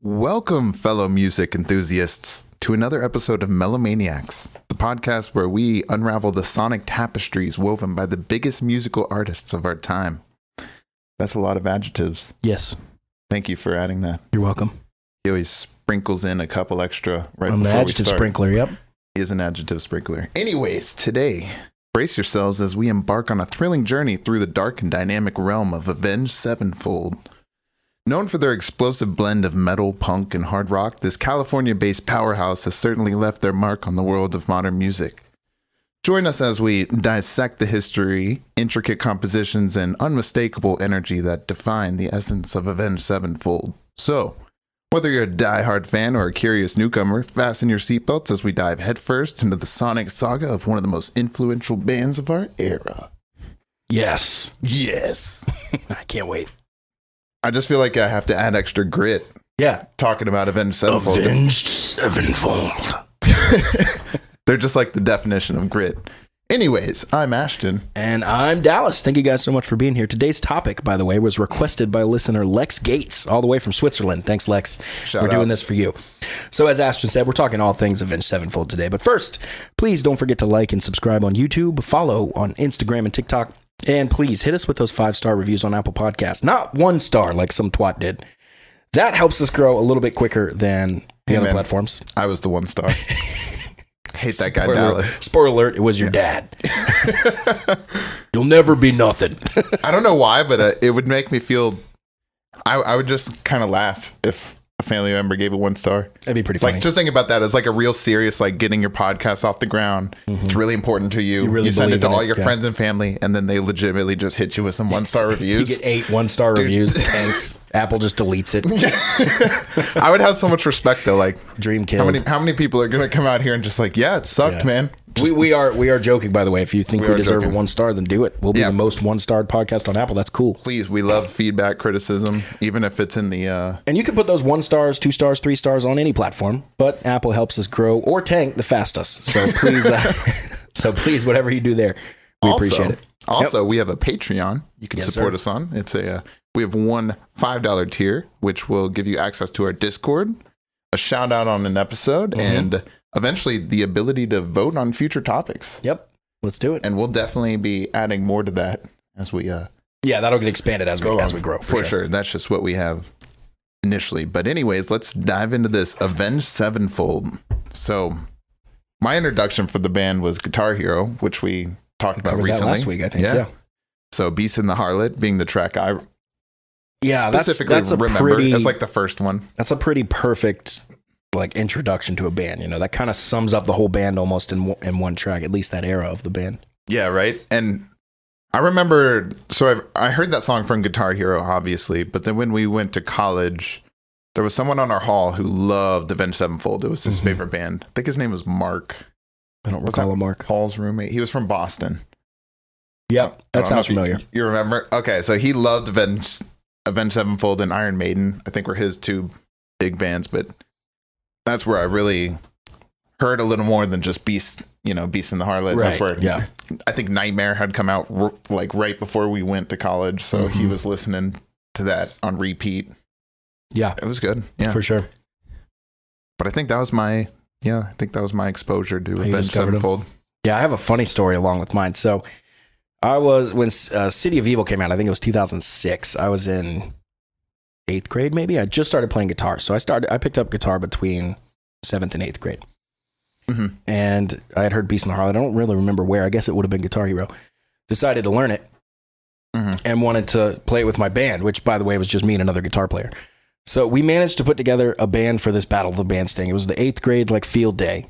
Welcome, fellow music enthusiasts, to another episode of Melomaniax, the podcast where we unravel the sonic tapestries woven by the biggest musical artists of our time. That's a lot of adjectives. Yes. Thank you for adding that. You're welcome. He always sprinkles in a couple extra right I'm before an we adjective start. sprinkler, yep. He is an adjective sprinkler. Anyways, today, brace yourselves as we embark on a thrilling journey through the dark and dynamic realm of Avenged Sevenfold. Known for their explosive blend of metal, punk, and hard rock, this California-based powerhouse has certainly left their mark on the world of modern music. Join us as we dissect the history, intricate compositions, and unmistakable energy that define the essence of Avenged Sevenfold. So, whether you're a die-hard fan or a curious newcomer, fasten your seatbelts as we dive headfirst into the sonic saga of one of the most influential bands of our era. Yes. Yes. I can't wait. I just feel like I have to add extra grit Yeah. talking about Avenged Sevenfold. Avenged Sevenfold. They're just like the definition of grit. Anyways, I'm Ashton. And I'm Dallas. Thank you guys so much for being here. Today's topic, by the way, was requested by listener Lex Gates, all the way from Switzerland. Thanks, Lex. Shout We're out. doing this for you. So as Ashton said, we're talking all things Avenged Sevenfold today. But first, please don't forget to like and subscribe on YouTube, follow on Instagram and TikTok, and please hit us with those 5-star reviews on Apple Podcasts. Not 1 star like some twat did. That helps us grow a little bit quicker than the other platforms. I was the 1 star. Hate that guy, Spoiler- Dallas. Spoiler alert, it was your dad. You'll never be nothing. I don't know why, but it would make me feel... I would just kind of laugh if a family member gave it 1 star. That'd be pretty funny. Like, just think about that as like a real serious, like getting your podcast off the ground. It's really important to you. You really send it believe to in all it, your yeah. friends and family, and then they legitimately just hit you with some 1-star You reviews. get 8 1-star reviews. Thanks. Apple just deletes it. I would have so much respect though. Like, Dream killed. how many people are going to come out here and just like, yeah, it sucked, Yeah. man. We are joking, by the way. If you think we are deserve joking. a 1-star, then do it. We'll be Yeah. the most 1-starred podcast on Apple. That's cool. Please, we love feedback, criticism, even if it's in the And you can put those 1 stars, 2 stars, 3 stars on any platform, but Apple helps us grow or tank the fastest. So please, whatever you do there, we appreciate it. Also, we have a Patreon you can Yes, support sir. us on. It's we have one $5 tier, which will give you access to our Discord, a shout out on an episode, and eventually the ability to vote on future topics. Yep. Let's do it. And we'll definitely be adding more to that as we Yeah, that'll get expanded as we grow. For sure. That's just what we have initially. But anyways, let's dive into this Avenged Sevenfold. So my introduction for the band was Guitar Hero, which we talked about Covered that recently. last week, I think. Yeah. So Beast and the Harlot being the track I specifically that's a remember. pretty, It's like the first one. that's a pretty perfect like introduction to a band. You know, that kind of sums up the whole band almost in one track, at least that era of the band. Yeah, right. And I remember, so I heard that song from Guitar Hero, obviously, but then when we went to college, there was someone on our hall who loved Avenged Sevenfold. It was his favorite band. I think his name was Mark. I don't Was recall that a Mark. Paul's roommate. He was from Boston. Yep, I that don't know sounds if familiar. You remember? Okay, so he loved Avenged Sevenfold and Iron Maiden. I think were his 2 big bands, but that's where I really heard a little more than just Beast and the Harlot. That's where I think Nightmare had come out like right before we went to college, so he was listening to that on repeat. Yeah, It was good. Yeah, for sure. but I think that was my exposure to You Avenged discovered 'em. Sevenfold. Yeah, I have a funny story along with mine. So when City of Evil came out, I think it was 2006. I was in 8th grade, maybe. I just started playing guitar. So I picked up guitar between 7th and 8th grade. And I had heard Beast and the Harlot. I don't really remember where. I guess it would have been Guitar Hero. Decided to learn it and wanted to play it with my band, which, by the way, was just me and another guitar player. So we managed to put together a band for this Battle of the Bands thing. It was the 8th grade like field day,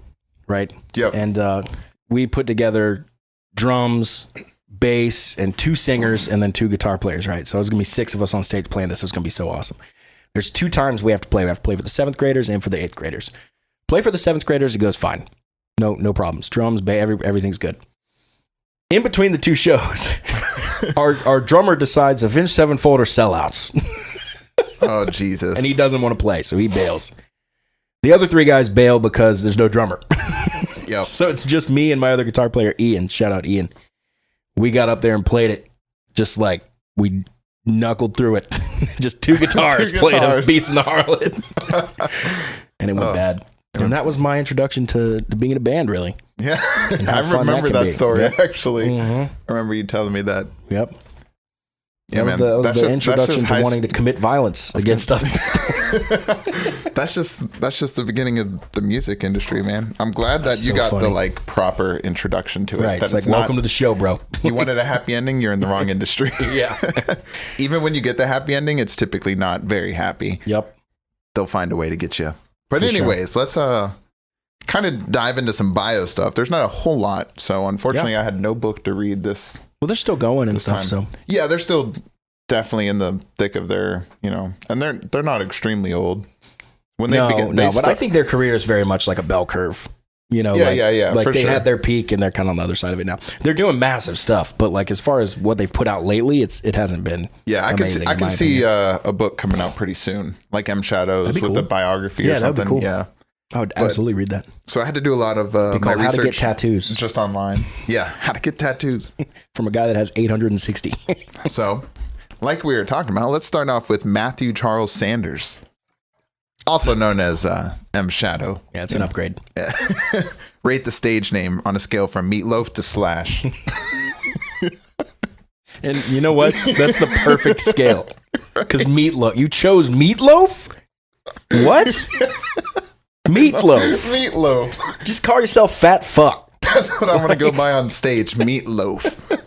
right? Yep. And we put together drums, bass, and 2 singers, and then 2 guitar players, right? So it was going to be 6 of us on stage playing this. It was going to be so awesome. There's 2 times we have to play. We have to play for the 7th graders and for the 8th graders. Play for the 7th graders, it goes fine. No problems. Drums, bass, everything's good. In between the 2 shows, our drummer decides Avenged Sevenfold or sellouts. Oh, Jesus. And he doesn't want to play, so he bails. The other 3 guys bail because there's no drummer. Yep. So it's just me and my other guitar player, Ian. Shout out, Ian. We got up there and played it just like we knuckled through it. Just two guitars played of Beast and the Harlot. And it went bad. And that was my introduction to being in a band, really. Yeah. I remember that story, actually. I remember you telling me that. Yep. Yeah, that was the introduction to wanting to commit violence against other people. That's just the beginning of the music industry, man. I'm glad that you got the like proper introduction to it. Right. That it's like, welcome to the show, bro. You wanted a happy ending, you're in the wrong industry. Yeah. Even when you get the happy ending, it's typically not very happy. Yep. They'll find a way to get you. But anyways, let's kind of dive into some bio stuff. There's not a whole lot, so unfortunately I had no book to read this. Well, they're still going and stuff, so. Yeah, they're still definitely in the thick of their, and they're not extremely old. When but I think their career is very much like a bell curve. Yeah. Like they had their peak and they're kind of on the other side of it now. They're doing massive stuff, but like as far as what they've put out lately, it hasn't been. Yeah, I can see a book coming out pretty soon, like M Shadows with a biography or something. That'd be cool. Yeah. I would absolutely read that. So I had to do a lot of my research. How to get tattoos. Just online. Yeah, how to get tattoos. From a guy that has 860. So, like we were talking about, let's start off with Matthew Charles Sanders, also known as M Shadow. Yeah, it's an upgrade. Yeah. Rate the stage name on a scale from Meatloaf to Slash. And you know what? That's the perfect scale. Because Meatloaf. You chose Meatloaf? What? Meatloaf. Just call yourself fat fuck. That's what I want to go by on stage. Meatloaf.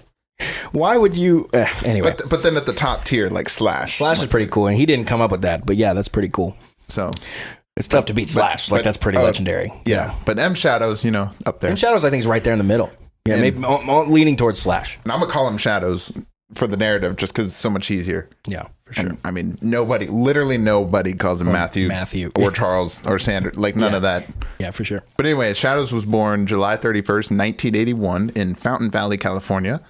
Why would you? Anyway. But then at the top tier, like Slash. Slash is pretty cool, and he didn't come up with that. But yeah, that's pretty cool. So it's tough to beat Slash. That's pretty legendary. Yeah. But M Shadows, up there. M Shadows, I think, is right there in the middle. Yeah, maybe leaning towards Slash. And I'm gonna call him Shadows for the narrative, just because it's so much easier. Yeah, for sure. And, I mean, literally nobody calls him Matthew or Charles or Sanders. Like none of that. Yeah, for sure. But anyway, Shadows was born July 31st, 1981 in Fountain Valley, California.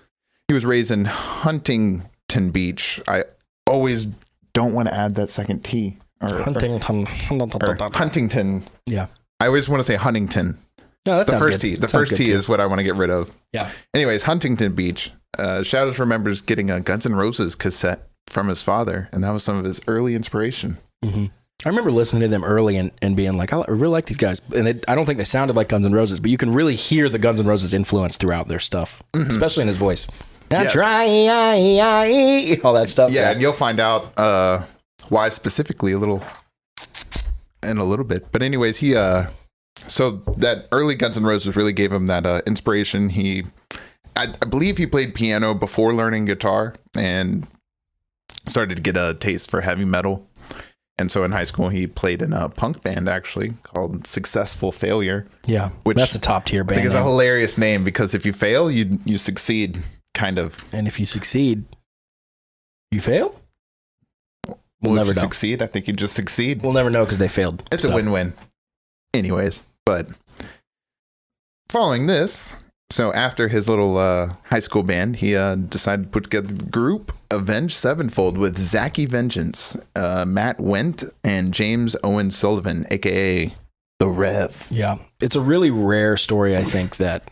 He was raised in Huntington Beach. I always don't want to add that second T. Huntington. Yeah. I always want to say Huntington. No, that's the first T. The first T is what I want to get rid of. Yeah. Anyways, Huntington Beach. Shadows remembers getting a Guns N' Roses cassette from his father, and that was some of his early inspiration. Mm-hmm. I remember listening to them early and being like, I really like these guys. And I don't think they sounded like Guns N' Roses, but you can really hear the Guns N' Roses influence throughout their stuff, especially in his voice. All that stuff. Yeah, and you'll find out why specifically in a little bit. But anyways, he so that early Guns N' Roses really gave him that inspiration. I believe he played piano before learning guitar and started to get a taste for heavy metal. And so in high school, he played in a punk band actually called Successful Failure. Yeah, which that's a top tier band. I think it's a hilarious name because if you fail, you succeed, kind of. And if you succeed, you fail? We'll never know. Succeed? I think you just succeed. We'll never know because they failed. It's a win-win. Anyways, but following this, so after his little high school band, he decided to put together the group Avenged Sevenfold with Zachy Vengeance, Matt Wendt, and James Owen Sullivan, a.k.a. The Rev. Yeah. It's a really rare story, I think, that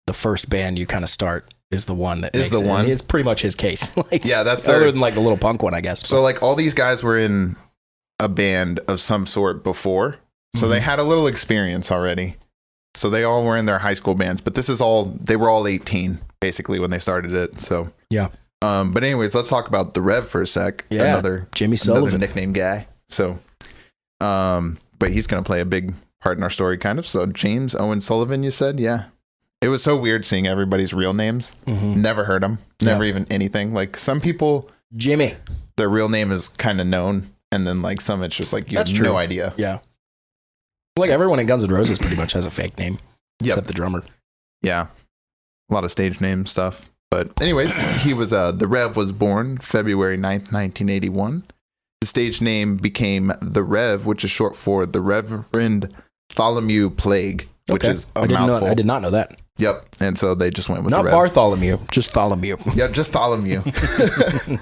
the first band you kind of start is the one that is the one. It's pretty much his case. Yeah, that's other than like the little punk one, I guess. So like all these guys were in a band of some sort before, so they had a little experience already. So they all were in their high school bands, but they were all 18 basically when they started it. So yeah. But anyways, let's talk about the Rev for a sec. Yeah. Another Jimmy Sullivan, another nickname guy. So, but he's gonna play a big part in our story, kind of. So James Owen Sullivan, you said, yeah. It was so weird seeing everybody's real names. Never heard them. Never even anything. Like some people, Jimmy, their real name is kind of known, and then like some it's just like you have no idea. Yeah. Like everyone in Guns N' Roses pretty much has a fake name, except the drummer. Yeah, a lot of stage name stuff. But anyways, he was the Rev was born February 9th, 1981. The stage name became The Rev, which is short for the Reverend Bartholomew Plague, which is a mouthful. I did not know that. Yep, and so they just went with not the Rev. Bartholomew, just Tholomew. Yep, just Tholomew.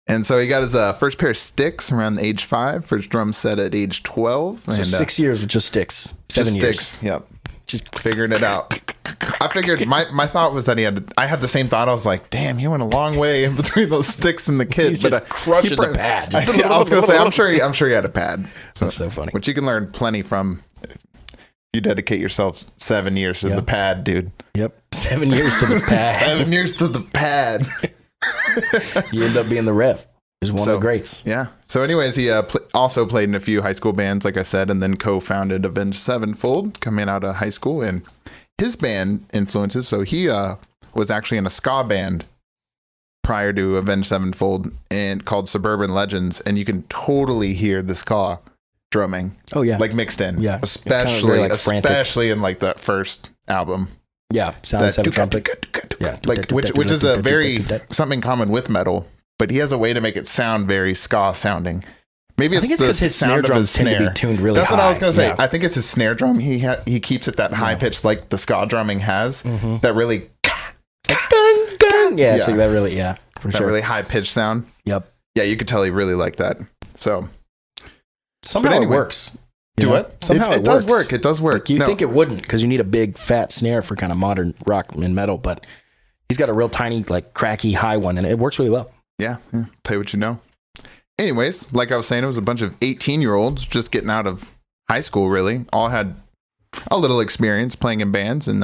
And so he got his first pair of sticks around age 5, first drum set at age 12. So and, 6 years with just sticks. 7 years. Sticks, yep. Just figuring it out. I figured my thought was that I had the same thought. I was like, damn, he went a long way in between those sticks and the kid. He's just crushing the pad. I was gonna say, I'm sure he had a pad. That's so funny. Which you can learn plenty from. You dedicate yourself 7 years to the pad, dude. Yep. 7 years to the pad. 7 years to the pad. You end up being the ref. He's one of the greats. Yeah. So anyways, he also played in a few high school bands, like I said, and then co-founded Avenged Sevenfold coming out of high school. And his band influences, so he was actually in a ska band prior to Avenged Sevenfold and called Suburban Legends. And you can totally hear the ska drumming. Oh yeah, like mixed in. Yeah, especially in like that first album. Yeah, sound seven trumpet. Yeah, like which is a very something common with metal, but he has a way to make it sound very ska sounding. Maybe it's because his snare drums tend to be tuned really high. That's what I was gonna say. Yeah. I think it's his snare drum. He keeps it that high pitched like the ska drumming has. Mm-hmm. That really. Gung, gung. Yeah, so that really for that sure. Really high pitched sound. Yep. Yeah, you could tell he really liked that. So. Somehow it works. Do what? Somehow it does work. It does work. Like you think it wouldn't because you need a big fat snare for kind of modern rock and metal, but he's got a real tiny, like cracky high one, and it works really well. Yeah. Play what you know. Anyways, like I was saying, it was a bunch of 18-year-olds just getting out of high school, really. All had a little experience playing in bands and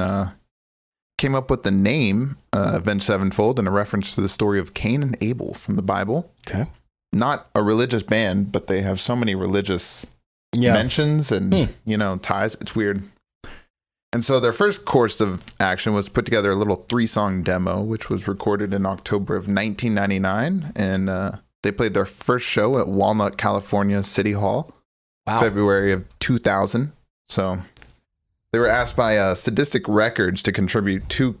came up with the name Avenged Sevenfold in a reference to the story of Cain and Abel from the Bible. Okay. Not a religious band, but they have so many religious mentions and, ties. It's weird. And so their first course of action was put together a little 3-song demo, which was recorded in October of 1999. And they played their first show at Walnut, California City Hall, February of 2000. So they were asked by Sadistic Records to contribute 2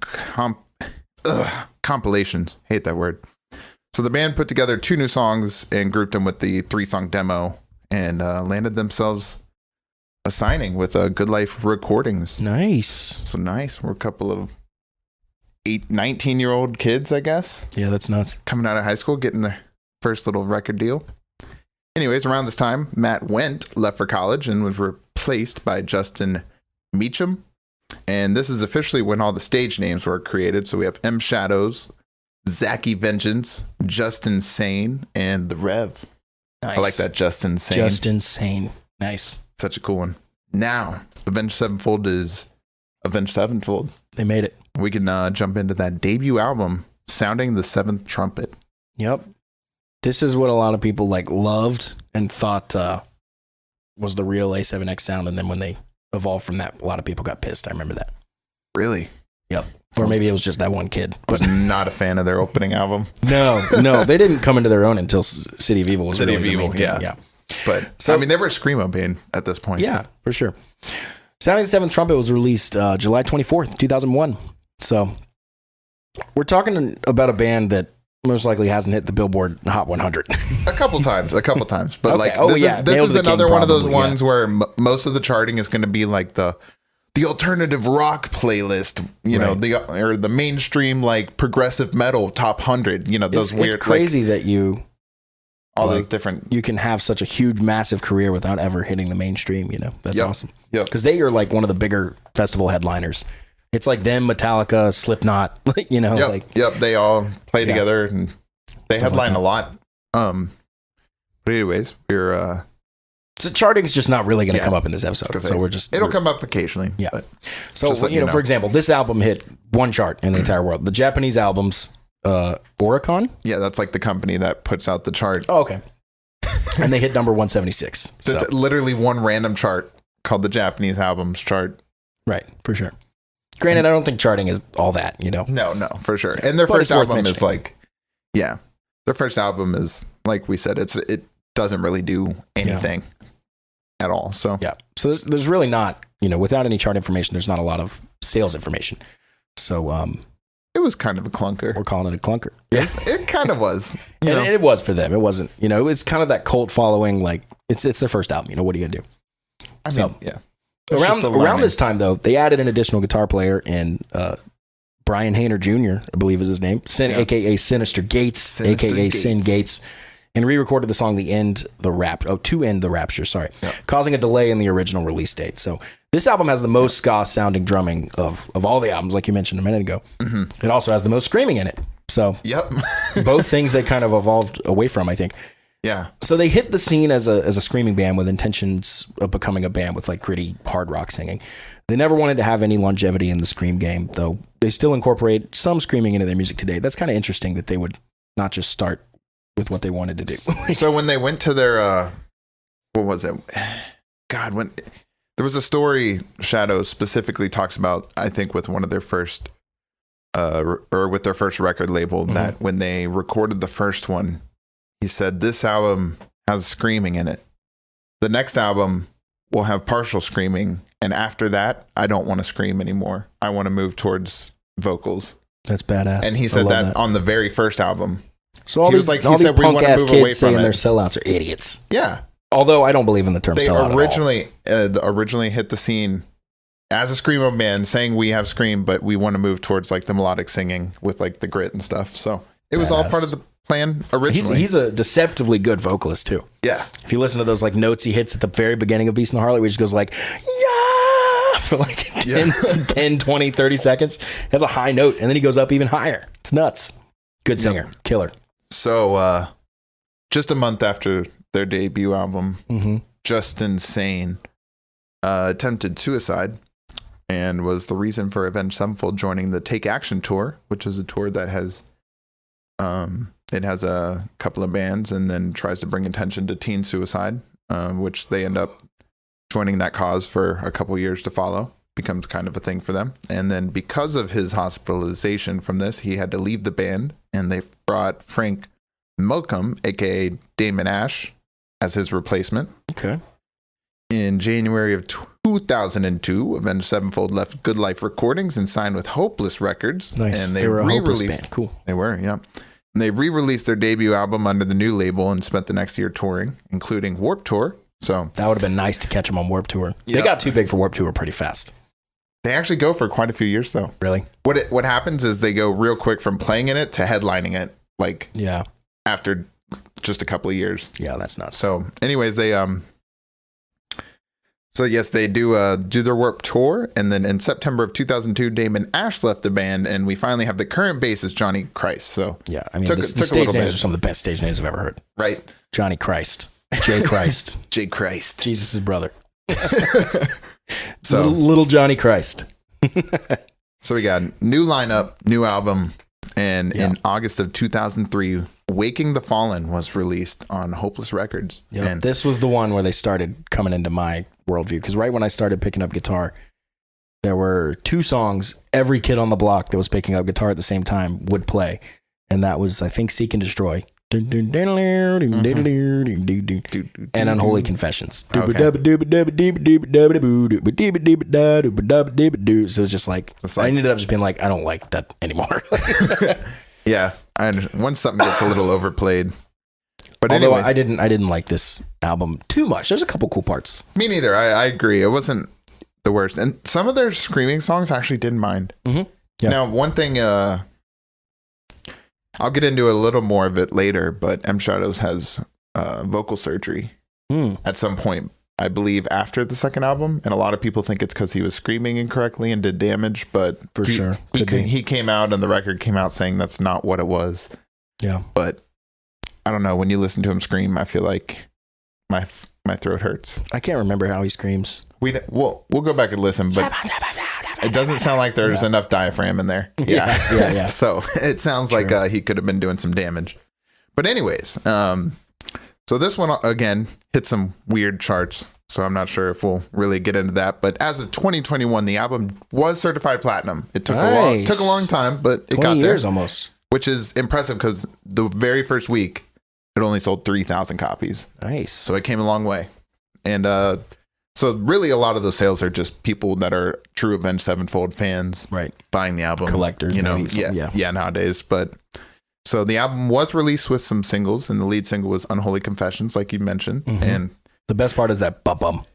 compilations. Hate that word. So the band put together 2 new songs and grouped them with the 3-song demo and landed themselves a signing with Good Life Recordings. Nice. So nice. We're a couple of 19-year-old kids, I guess. Yeah, that's nuts. Coming out of high school, getting their first little record deal. Anyways, around this time, Matt Wendt left for college and was replaced by Justin Meacham. And this is officially when all the stage names were created. So we have M Shadows, Zachy Vengeance, Justin Sane, and The Rev. Nice. I like that, Justin Sane. Justin Sane. Nice. Such a cool one. Now, Avenged Sevenfold is Avenged Sevenfold. They made it. We can jump into that debut album, Sounding the Seventh Trumpet. Yep. This is what a lot of people loved and thought was the real A7X sound. And then when they evolved from that, a lot of people got pissed. I remember that. Really? Yep. Or maybe it was just that one kid. I was not a fan of their opening album. No, they didn't come into their own until City of Evil was City really of Evil, yeah. But so, I mean, they were a screamo band at this point. Yeah, for sure. Sounding the Seventh Trumpet was released July 24th, 2001. So we're talking about a band that most likely hasn't hit the Billboard Hot 100. A couple times. But okay. This is another one of those ones where most of the charting is going to be like the alternative rock playlist, know, the mainstream like progressive metal top 100. Those weird. It's crazy that those different. You can have such a huge, massive career without ever hitting the mainstream. That's awesome. Yeah, because they are like one of the bigger festival headliners. It's like them, Metallica, Slipknot. Yep. They all play together and they headline a lot. But anyways, we're. So charting's just not really going to come up in this episode. So it'll come up occasionally. Yeah. So for example, this album hit one chart in the entire world. The Japanese albums, Oricon. Yeah, that's like the company that puts out the chart. Oh, okay. And they hit number 176. So it's literally one random chart called the Japanese albums chart. Right, for sure. Granted, I don't think charting is all that, No, for sure. And their first album is their first album is like we said, it doesn't really do anything. At all. So there's really not, without any chart information, there's not a lot of sales information. So it was kind of a clunker. We're calling it a clunker. Yes, it kind of was. It was for them. It wasn't, it was kind of that cult following. Like it's their first album. What are you gonna do? Around this time though, they added an additional guitar player in Brian Hayner Jr., I believe is his name, aka Sinister Gates, aka Sin Gates. and re-recorded the song to end the Rapture, causing a delay in the original release date. So this album has the most ska sounding drumming of all the albums, like you mentioned a minute ago. Mm-hmm. It also has the most screaming in it. So both things they kind of evolved away from, I think. Yeah. So they hit the scene as a screaming band with intentions of becoming a band with like gritty hard rock singing. They never wanted to have any longevity in the scream game, though they still incorporate some screaming into their music today. That's kind of interesting that they would not just start with what they wanted to do. So when they went to their, what was it? God, when there was a story Shadow specifically talks about, I think with one of their first, or with their first record label, mm-hmm. that when they recorded the first one, he said, this album has screaming in it. The next album will have partial screaming. And after that, I don't want to scream anymore. I want to move towards vocals. That's badass. And he said that on the very first album. So all these punk ass kids saying they're sellouts are idiots. Yeah. Although I don't believe in the term sellout They originally hit the scene as a screamo band saying we have scream, but we want to move towards like the melodic singing with like the grit and stuff. So it was all part of the plan originally. He's a deceptively good vocalist too. Yeah. If you listen to those like notes he hits at the very beginning of Beast and the Harlot, where he just goes like, yeah, for like 10, 20, 30 seconds. Has a high note, and then he goes up even higher. It's nuts. Good singer. Yep. Killer. So just a month after their debut album, mm-hmm. Just Insane attempted suicide and was the reason for Avenged Sevenfold joining the Take Action Tour, which is a tour that has it has a couple of bands and then tries to bring attention to teen suicide, which they end up joining that cause for a couple years to follow. Becomes kind of a thing for them. And then because of his hospitalization from this, he had to leave the band, and they brought Frank Malcolm, aka Damon Ash, as his replacement. Okay. In January of 2002, Avenged Sevenfold left Good Life Recordings and signed with Hopeless Records. Nice. And they were a Hopeless band. Cool. They were, yeah. And they re-released their debut album under the new label and spent the next year touring, including Warped Tour. So that would have been nice to catch them on Warped Tour. Yep. They got too big for Warped Tour pretty fast. They actually go for quite a few years, though. Really? What happens is they go real quick from playing in it to headlining it, like after just a couple of years. Yeah, that's nuts. So, anyways, they they do their Warped Tour, and then in September of 2002, Damon Ash left the band, and we finally have the current bassist Johnny Christ. So yeah, I mean, the stage names are some of the best stage names I've ever heard. Right? Johnny Christ, Jay Christ, Jay Christ, Jesus' brother. So little Johnny Christ. So we got new lineup, new album, and in August of 2003, Waking the Fallen was released on Hopeless Records. Yep. And this was the one where they started coming into my worldview, because right when I started picking up guitar, there were two songs every kid on the block that was picking up guitar at the same time would play, and that was, I think, Seek and Destroy. And Unholy Confessions. So it's just like, I ended up just being like, I don't like that anymore. Yeah, once something gets a little overplayed. But although I didn't like this album too much. There's a couple cool parts. Me neither. I agree. It wasn't the worst, and some of their screaming songs I actually didn't mind. Mm-hmm. Yeah. Now, one thing. I'll get into a little more of it later, but M Shadows has vocal surgery at some point, I believe, after the second album. And a lot of people think it's because he was screaming incorrectly and did damage, but he came out and the record came out saying that's not what it was. Yeah. But I don't know. When you listen to him scream, I feel like my throat hurts. I can't remember how he screams. We'll go back and listen, but it doesn't sound like there's enough diaphragm in there. Yeah. So it sounds like he could have been doing some damage. But anyways, so this one, again, hit some weird charts. So I'm not sure if we'll really get into that. But as of 2021, the album was certified platinum. It took a long time, but it got there. 20 years almost. Which is impressive because the very first week, it only sold 3,000 copies. Nice. So it came a long way. And so really a lot of those sales are just people that are true Avenged Sevenfold fans, right, buying the album. Collectors, nowadays. But so the album was released with some singles, and the lead single was Unholy Confessions, like you mentioned. Mm-hmm. And the best part is that bum bum.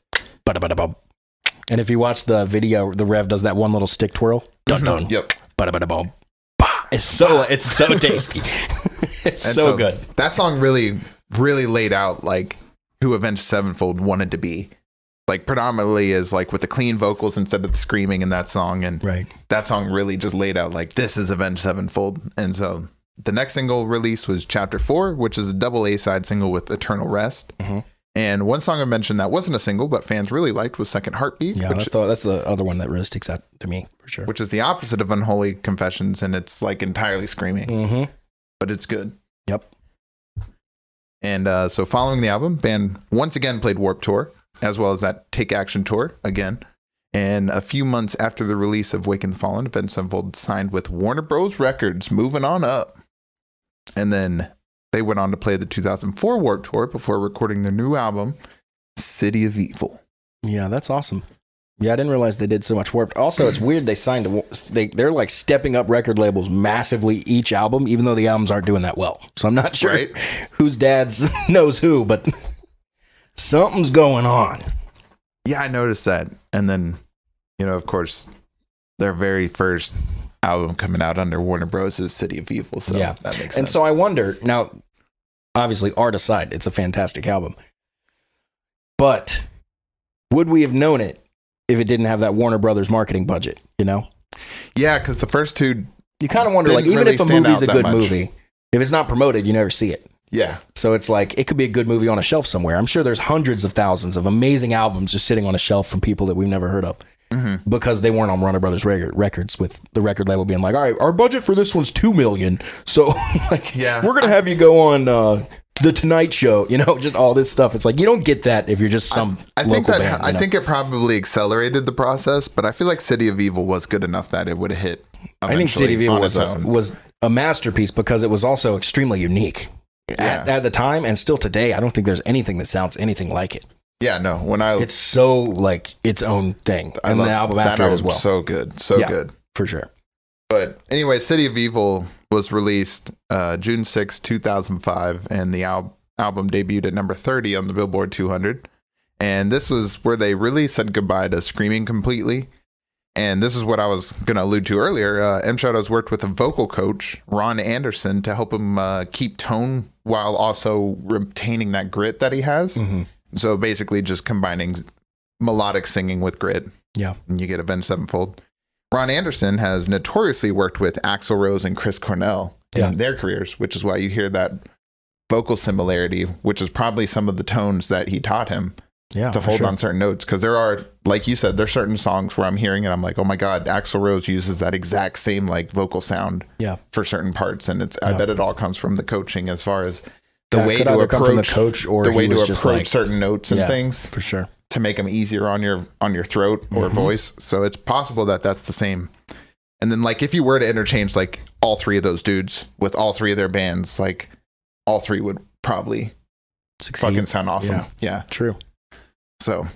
And if you watch the video, the Rev does that one little stick twirl. Dun. Yep. Bum. It's so tasty. It's so good. That song really really laid out like who Avenged Sevenfold wanted to be. Like predominantly is like with the clean vocals instead of the screaming in that song. And that song really just laid out like this is Avenged Sevenfold. And so the next single release was Chapter 4, which is a double A-side single with Eternal Rest. And one song I mentioned that wasn't a single, but fans really liked was Second Heartbeat. Yeah, that's the other one that really sticks out to me for sure. Which is the opposite of Unholy Confessions, and it's like entirely screaming. But it's good. Yep. And so following the album, band once again played Warped Tour, as well as that Take Action Tour again. And a few months after the release of Waking the Fallen, Avenged Sevenfold signed with Warner Bros. Records, moving on up. And then they went on to play the 2004 Warped Tour before recording their new album, City of Evil. Yeah, that's awesome. Yeah, I didn't realize they did so much Warped. Also, it's weird they signed they're like stepping up record labels massively each album, even though the albums aren't doing that well. So I'm not sure whose dads knows who, but something's going on. Yeah, I noticed that. And then, of course, their very first album coming out under Warner Bros. Is City of Evil. So that makes sense. And so I wonder, now, obviously, art aside, it's a fantastic album. But would we have known it if it didn't have that Warner Brothers marketing budget, Yeah, because the first two... You kind of wonder, like, even if a movie's a good movie, if it's not promoted, you never see it. Yeah. So it's like, it could be a good movie on a shelf somewhere. I'm sure there's hundreds of thousands of amazing albums just sitting on a shelf from people that we've never heard of. Because they weren't on Warner Brothers records, with the record label being like, all right, our budget for this one's $2 million. So we're going to have you go on The Tonight Show, just all this stuff. It's like, you don't get that if you're just some local band. I think it probably accelerated the process, but I feel like City of Evil was good enough that it would have hit. I think City of Evil was a masterpiece because it was also extremely unique at the time, and still today. I don't think there's anything that sounds anything like it. Yeah, no. It's so like its own thing, and the album after it as well. So good, good for sure. But anyway, City of Evil was released June 6, 2005, and the album debuted at number 30 on the Billboard 200. And this was where they really said goodbye to screaming completely. And this is what I was going to allude to earlier. M. Shadows worked with a vocal coach, Ron Anderson, to help him keep tone while also retaining that grit that he has. So basically just combining melodic singing with grit. Yeah. And you get Avenged Sevenfold. Ron Anderson has notoriously worked with Axl Rose and Chris Cornell in their careers, which is why you hear that vocal similarity, which is probably some of the tones that he taught him to hold on certain notes. Because there are, like you said, there's certain songs where I'm hearing it, I'm like, oh my God, Axl Rose uses that exact same like vocal sound for certain parts. And I bet it all comes from the coaching as far as the way to approach certain notes and things for sure to make them easier on your throat or voice. So it's possible that that's the same. And then like if you were to interchange like all three of those dudes with all three of their bands, like all three would probably fucking sound awesome. Yeah, true. So,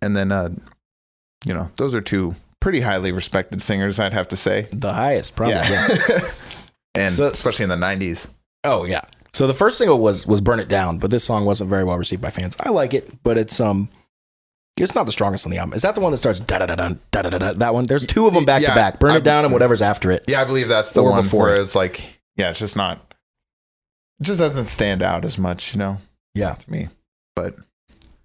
and then those are two pretty highly respected singers, I'd have to say. The highest, probably. And especially in the 90s. Oh yeah. So the first single was Burn It Down, but this song wasn't very well received by fans. I like it, but it's not the strongest on the album. Is that the one that starts da-da-da-da, da-da-da-da, that one? There's two of them back to back. Burn It Down and whatever's after it. Yeah, I believe that's the one where it's like, it's just not, it just doesn't stand out as much, Yeah. To me. But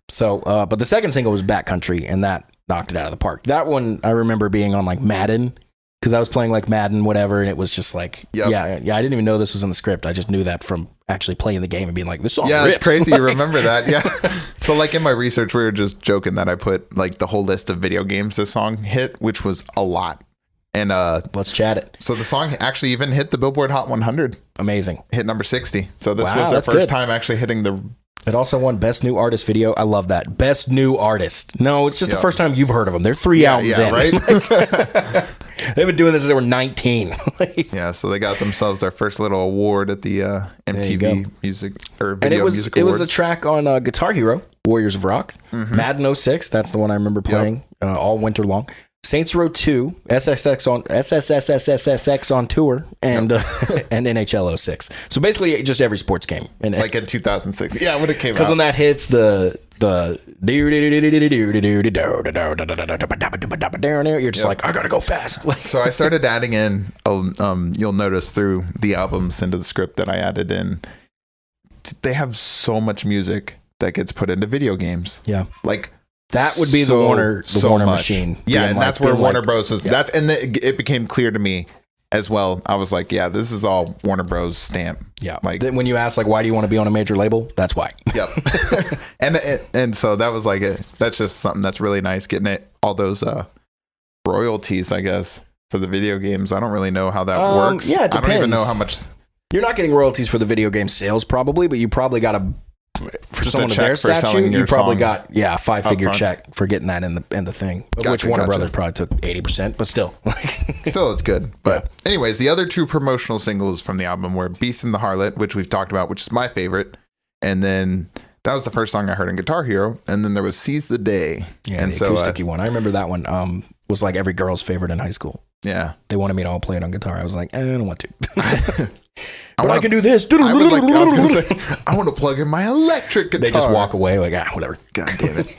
so, but the second single was Backcountry, and that knocked it out of the park. That one I remember being on like Madden, because I was playing like Madden, whatever, and it was just like, I didn't even know this was in the script. I just knew that from actually playing the game and being like, this song rips. It's crazy you remember that. Yeah. So like in my research, we were just joking that I put like the whole list of video games this song hit, which was a lot. And let's chat it. So the song actually even hit the Billboard Hot 100. Amazing. Hit number 60. So this was their first time actually hitting the... It also won Best New Artist Video. I love that. Best New Artist. No, it's just the first time you've heard of them. They're 3 albums in. Right? They've been doing this since they were 19. So they got themselves their first little award at the MTV Music or Video Music Awards. It was a track on Guitar Hero, Warriors of Rock. Madden 06, that's the one I remember playing all winter long. Saints Row 2, SSXX on tour, and and NHL 06. So basically, just every sports game. Like in 2006. Yeah, when it came out. Because when that hits the you're just like, I gotta go fast. So I started adding in. You'll notice through the albums into the script that I added in they have so much music that gets put into video games. Yeah. Like that would be the Warner machine. Yeah, and that's where Warner Bros. Is. Yeah. It became clear to me as well. I was like, yeah, this is all Warner Bros. Stamp. Yeah. Like when you ask, like, why do you want to be on a major label? That's why. Yep. and so that was like that's just something that's really nice, getting all those royalties, I guess, for the video games. I don't really know how that works. Yeah, it depends. I don't even know how much. You're not getting royalties for the video game sales probably, but you probably got for someone of their stature, you probably got a 5-figure check for getting that in the thing. Which Warner Brothers probably took 80%, but still. Still, it's good. But anyways, the other two promotional singles from the album were Beast and the Harlot, which we've talked about, which is my favorite. And then that was the first song I heard in Guitar Hero. And then there was Seize the Day. Yeah, and the acoustic one. I remember that one was like every girl's favorite in high school. Yeah. They wanted me to all play it on guitar. I was like, I don't want to. But I can do this. I was going to say, I want to plug in my electric guitar. They just walk away like, whatever. God damn it.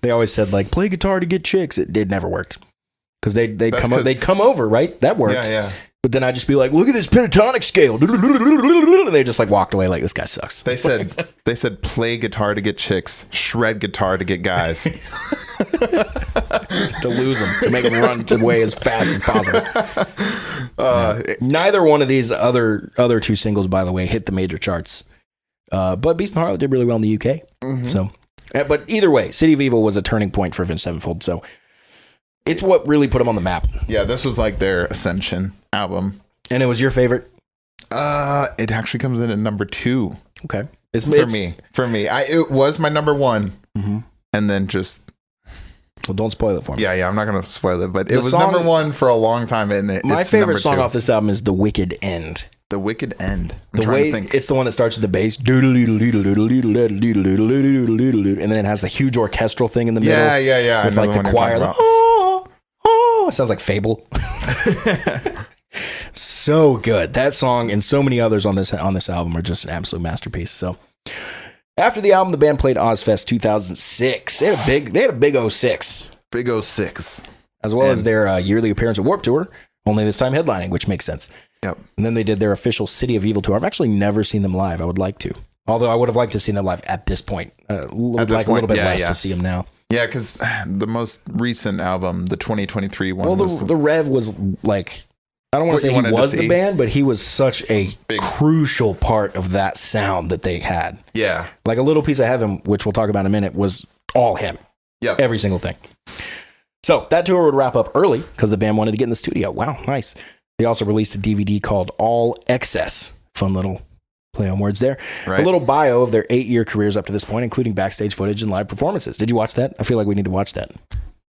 They always said, like, play guitar to get chicks. It never worked. Because they'd come over, right? That worked. Yeah. But then I'd just be like, look at this pentatonic scale. And they just like walked away like, this guy sucks. They said play guitar to get chicks, shred guitar to get guys. To lose them, to make them run away as fast as possible. Neither one of these other two singles, by the way, hit the major charts. But Beast and Harlot did really well in the UK. Mm-hmm. So, but either way, City of Evil was a turning point for Avenged Sevenfold. So it's what really put them on the map. Yeah, this was like their ascension album. And it was your favorite? It actually comes in at number 2. Okay. For me. It was my number 1. Mm-hmm. And then just... Well, don't spoil it for me. Yeah, I'm not going to spoil it, but it was number 1 for a long time. And my favorite song off this album is The Wicked End. The Wicked End. The way it's the one that starts with the bass, and then it has a huge orchestral thing in the middle. Yeah. With like the choir. Like, it sounds like Fable. So good. That song and so many others on this album are just an absolute masterpiece. So after the album, the band played Ozfest 2006. They had a big 06. Big 06. As well as their yearly appearance at Warped Tour, only this time headlining, which makes sense. Yep. And then they did their official City of Evil tour. I've actually never seen them live. I would like to. Although I would have liked to see them live at this point. A little bit less to see them now. Yeah, because the most recent album, the 2023 one. Well, the Rev was like... I don't want to say he was the band, but he was such a crucial part of that sound that they had. Yeah. Like A Little Piece of Heaven, which we'll talk about in a minute, was all him. Yep. Every single thing. So that tour would wrap up early because the band wanted to get in the studio. Wow, nice. They also released a DVD called All Excess. Fun little play on words there. Right. A little bio of their 8-year careers up to this point, including backstage footage and live performances. Did you watch that? I feel like we need to watch that.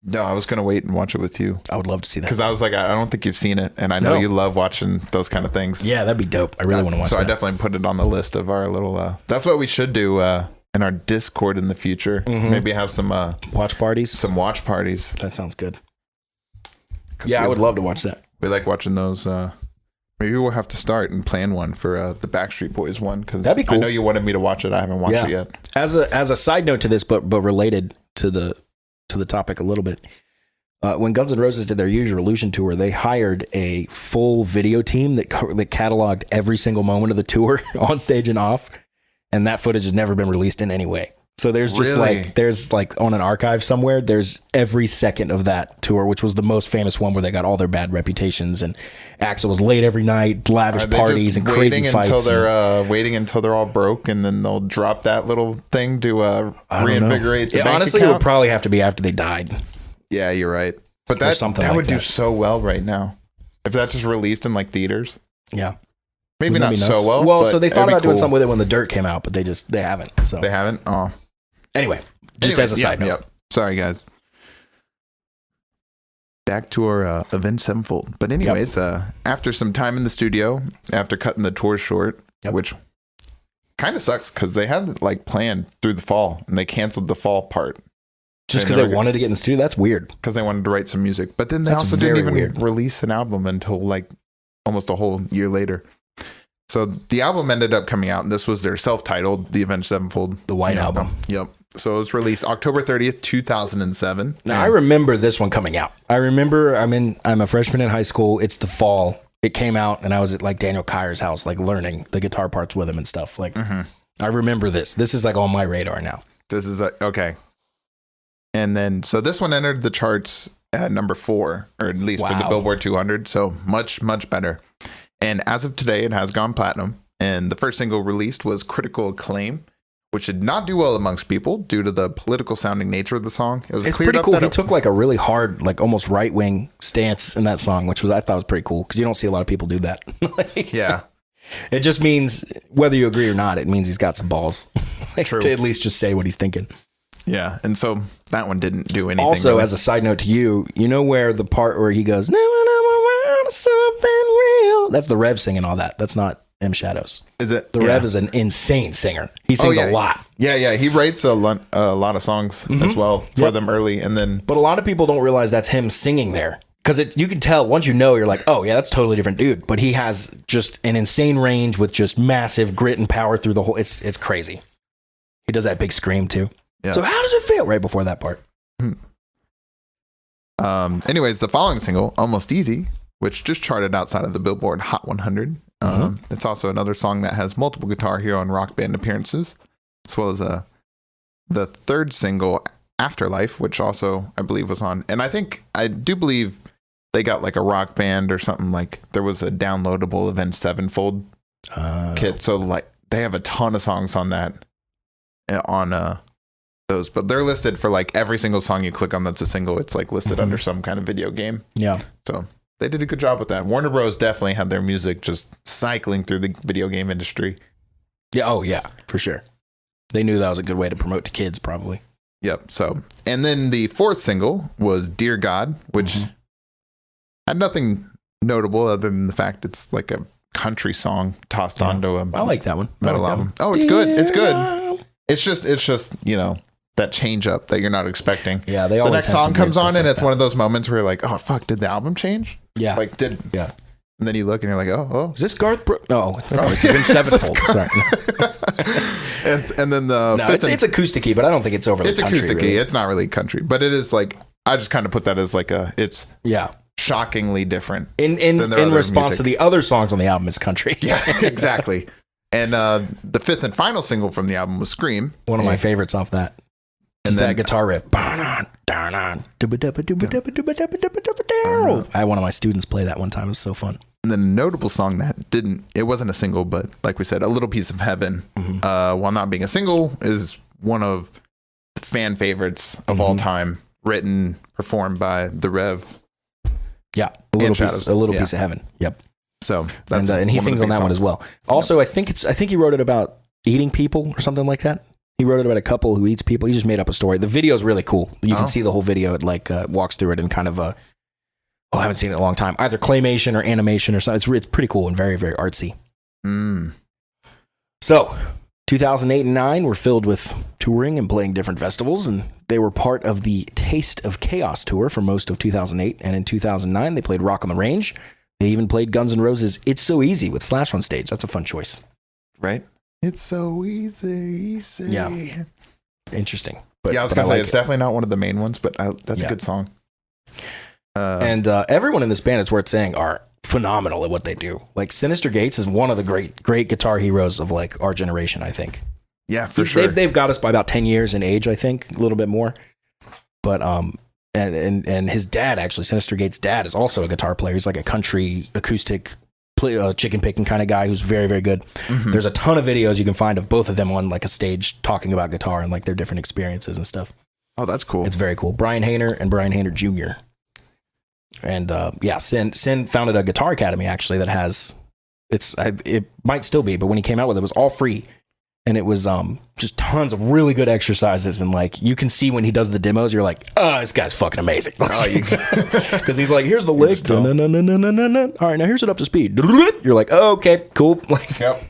No, I was going to wait and watch it with you. I would love to see that. Because I was like, I don't think you've seen it. And I know you love watching those kind of things. Yeah, that'd be dope. I really want to watch that. So I definitely put it on the list of our little... that's what we should do in our Discord in the future. Mm-hmm. Maybe have some... watch parties? Some watch parties. That sounds good. Yeah, I would love to watch that. We like watching those... maybe we'll have to start and plan one for the Backstreet Boys one. Because that'd be cool. I know you wanted me to watch it. I haven't watched it yet. As a side note to this, but related to the topic a little bit. When Guns N' Roses did their Use Your Illusion tour, they hired a full video team that cataloged every single moment of the tour on stage and off, and that footage has never been released in any way. So there's just there's on an archive somewhere, there's every second of that tour, which was the most famous one where they got all their bad reputations, and Axl was late every night, lavish parties and crazy fights. Waiting until they're all broke, and then they'll drop that little thing to reinvigorate the bank honestly, accounts. It would probably have to be after they died. Yeah, you're right. But that would do so well right now. If that's just released in like theaters. Yeah. Maybe not so well. Well, so they thought about doing something with it when The Dirt came out, but they haven't. So they haven't? Oh. Anyway, as a side note. Yep. Sorry, guys. Back to our Avenged Sevenfold. But anyways, after some time in the studio, after cutting the tour short, which kind of sucks because they had it planned through the fall, and they canceled the fall part. Just because they wanted to get in the studio? That's weird. Because they wanted to write some music. But then they also didn't even release an album until almost a whole year later. So the album ended up coming out, and this was their self-titled, The Avenged Sevenfold. The White Album. Yep. So it was released October 30th, 2007. Now, I remember this one coming out. I remember I'm a freshman in high school. It's the fall. it came out, and I was at like Daniel Kyer's house, like learning the guitar parts with him and stuff. Like, I remember this. This is like on my radar now. This is okay. And then, so this one entered the charts at number 4, or at least for the Billboard 200. So much, much better. And as of today, it has gone platinum. And the first single released was Critical Acclaim, which did not do well amongst people due to the political sounding nature of the song. It's pretty cool. He took like a really hard, like almost right wing stance in that song, which I thought was pretty cool because you don't see a lot of people do that. Yeah. It just means, whether you agree or not, it means he's got some balls to at least just say what he's thinking. Yeah. And so that one didn't do anything. Also, really. As a side note to you, you know where the part where he goes, "Never around something real." That's the Rev singing all that. That's not M Shadows. Is it? The Rev is an insane singer. He sings a lot. Yeah. He writes a lot of songs as well for them early. And then, but a lot of people don't realize that's him singing there. Because you can tell, once you know, you're like, oh, yeah, that's a totally different dude. But he has just an insane range with just massive grit and power through the whole... It's crazy. He does that big scream, too. Yeah. So how does it feel right before that part? Anyways, the following single, Almost Easy, which just charted outside of the Billboard Hot 100. It's also another song that has multiple Guitar Hero and Rock Band appearances, as well as the third single, Afterlife, which also, I believe, was on... And I do believe... They got like a Rock Band or something, like there was a downloadable Avenged Sevenfold kit. So like they have a ton of songs on that, on those, but they're listed for like every single song you click on that's a single. It's like listed under some kind of video game. Yeah. So they did a good job with that. Warner Bros. Definitely had their music just cycling through the video game industry. Yeah. Oh yeah, for sure. They knew that was a good way to promote to kids probably. Yep. So, and then the fourth single was Dear God, which had nothing notable other than the fact it's like a country song tossed onto a I like that one. metal album. Oh, it's good. It's good. It's just, you know, that change up that you're not expecting. Yeah, the next song comes on and it's one of those moments where you're like, oh fuck, did the album change? Yeah. Like and then you look and you're like, oh. Is this Garth Brooks? No, it's Avenged Sevenfold. Sorry. and then the fifth it's acousticy, but I don't think it's overly country. It's acousticy. Really. It's not really country, but it is like, I just kind of put that as like shockingly different in response to the other songs on the album. It's country. Yeah, exactly. And the fifth and final single from the album was Scream, one of my favorites off that. And that guitar riff. I had one of my students play that one time. It was so fun. And then a notable song that it wasn't a single, but like we said, A Little Piece of Heaven, while not being a single, is one of the fan favorites of all time, written, performed by the Rev. Yeah, a little piece of heaven. Yep. So that's and he sings on that one as well. Also, I think he wrote it about eating people or something like that. He wrote it about a couple who eats people. He just made up a story. The video is really cool. You can see the whole video. It like walks through it in kind of I haven't seen it in a long time. Either claymation or animation or something. It's pretty cool and very, very artsy. So 2008 and 2009 were filled with touring and playing different festivals, and they were part of the Taste of Chaos tour for most of 2008. And in 2009, they played Rock on the Range. They even played Guns N' Roses' It's So Easy with Slash on stage. That's a fun choice. Right? It's so easy. Yeah. Interesting. I was going to say, it's definitely not one of the main ones, but that's a good song. And everyone in this band, it's worth saying, are phenomenal at what they do. Like Sinister Gates is one of the great guitar heroes of like our generation, I think. Yeah, for sure. They've got us by about 10 years in age, I think, a little bit more. But and his dad, actually, Sinister Gates' dad, is also a guitar player. He's like a country acoustic chicken picking kind of guy who's very, very good. There's a ton of videos you can find of both of them on like a stage talking about guitar and like their different experiences and stuff. Oh, that's cool. It's very cool. Brian Hayner and Brian Hayner Jr. And Sin founded a guitar academy actually that has it might still be, but when he came out with it was all free, and it was just tons of really good exercises, and like you can see when he does the demos, you're like, oh, this guy's fucking amazing. Because he's like, here's the lick, all right, now here's it up to speed. You're like, oh, okay, cool. Yep.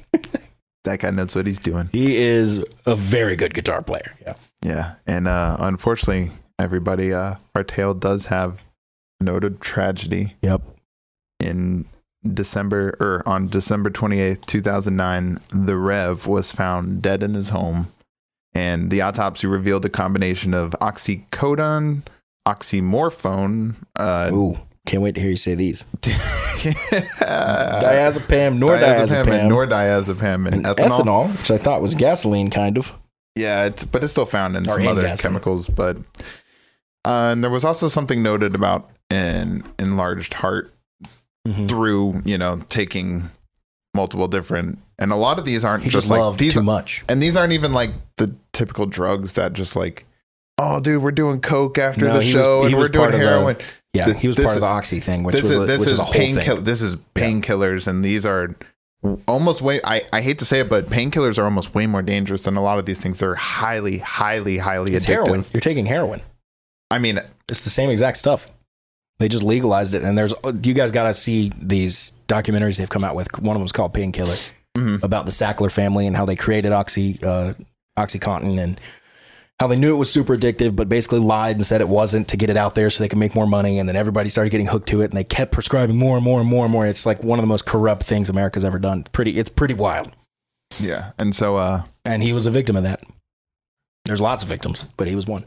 That guy knows what he's doing. He is a very good guitar player. Yeah, and unfortunately, everybody, our tale does have noted tragedy. Yep. On December 28th, 2009, the Rev was found dead in his home, and the autopsy revealed a combination of oxycodone, oxymorphone, Can't wait to hear you say these. Diazepam, nordiazepam, and ethanol. Which I thought was gasoline, kind of. Yeah, but it's still found in some other gasoline. chemicals. But and there was also something noted about an enlarged heart through, taking multiple different, and a lot of these aren't just like these too much, and these aren't even like the typical drugs that just like, oh, dude, we're doing coke after the show and we're doing heroin. He was part of the oxy thing, which is a whole thing. This is painkillers, and these are almost way. I hate to say it, but painkillers are almost way more dangerous than a lot of these things. They're highly, highly, highly addictive. Heroin. You're taking heroin. I mean, it's the same exact stuff. They just legalized it, and you guys got to see these documentaries they've come out with. One of them is called Painkiller, about the Sackler family and how they created OxyContin and how they knew it was super addictive, but basically lied and said it wasn't to get it out there so they could make more money. And then everybody started getting hooked to it, and they kept prescribing more and more and more and more. It's like one of the most corrupt things America's ever done. It's pretty wild. Yeah. And so, and he was a victim of that. There's lots of victims, but he was one.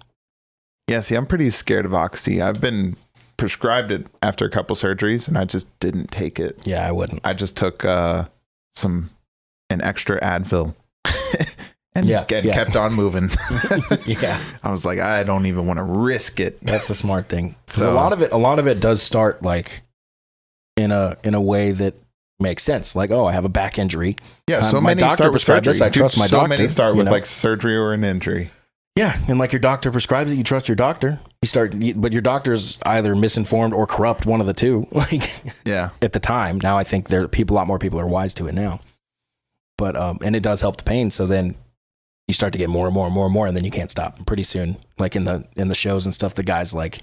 Yeah. See, I'm pretty scared of Oxy. I've been prescribed it after a couple surgeries, and I just didn't take it. Yeah, I wouldn't. I just took an extra Advil. And kept on moving. Yeah, I was like, I don't even want to risk it. That's the smart thing. Because a lot of it does start like in a way that makes sense. Like, oh, I have a back injury. Yeah, so my many doctor start with prescribed surgery. this. I trust my doctor. So many start with like surgery or an injury. Yeah, and like your doctor prescribes it, you trust your doctor. But your doctor's either misinformed or corrupt, one of the two. Like, yeah. At the time, now I think a lot more people are wise to it now. But and it does help the pain. So then you start to get more and more and more and more, and then you can't stop. And pretty soon, like in the shows and stuff, the guy's like,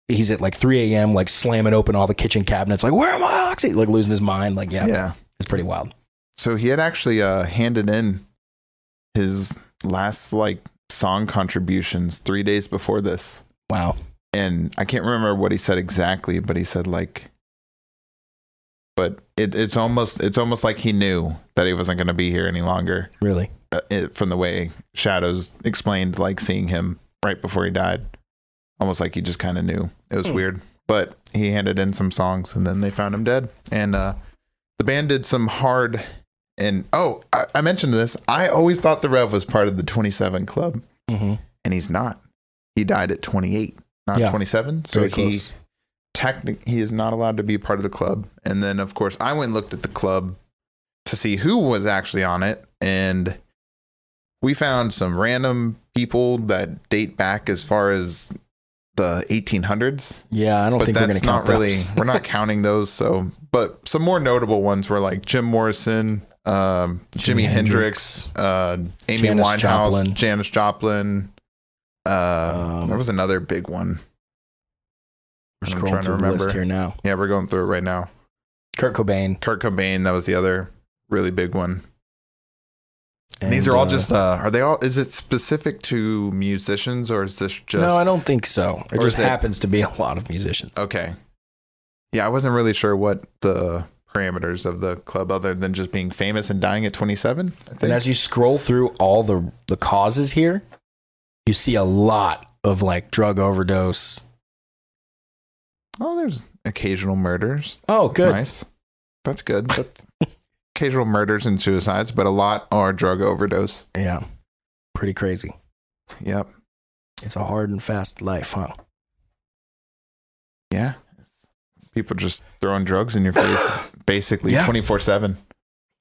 he's at like 3 a.m. like slamming open all the kitchen cabinets, like, where am I, Oxy? Like losing his mind. Like, yeah, it's pretty wild. So he had actually handed in his last like song contributions 3 days before this. Wow. And I can't remember what he said exactly, but he said like, but it's almost like he knew that he wasn't going to be here any longer. Really? From the way Shadows explained, like seeing him right before he died, almost like he just kind of knew. It was weird, but he handed in some songs, and then they found him dead. And the band did some hard. And I mentioned this. I always thought the Rev was part of the 27 Club, and he's not. He died at 28, not 27. So he is not allowed to be part of the club. And then, of course, I went and looked at the club to see who was actually on it, and we found some random people that date back as far as the 1800s. Yeah, I don't think we're going to count those. We're not counting those. So, but some more notable ones were like Jim Morrison, Jimi Hendrix, Amy Winehouse, Janis Joplin. There was another big one. We're scrolling through the list here now. Yeah, we're going through it right now. Kurt Cobain, that was the other really big one. And these are all just, is it specific to musicians, or is this just... No, I don't think so. It just happens to be a lot of musicians. Okay. Yeah, I wasn't really sure what the parameters of the club, other than just being famous and dying at 27, I think. And as you scroll through all the causes here, you see a lot of like drug overdose. Oh, there's occasional murders. Oh, good. Nice. That's good. That's occasional murders and suicides, but a lot are drug overdose. Yeah. Pretty crazy. Yep. It's a hard and fast life, huh? Yeah. People just throwing drugs in your face basically 24/7.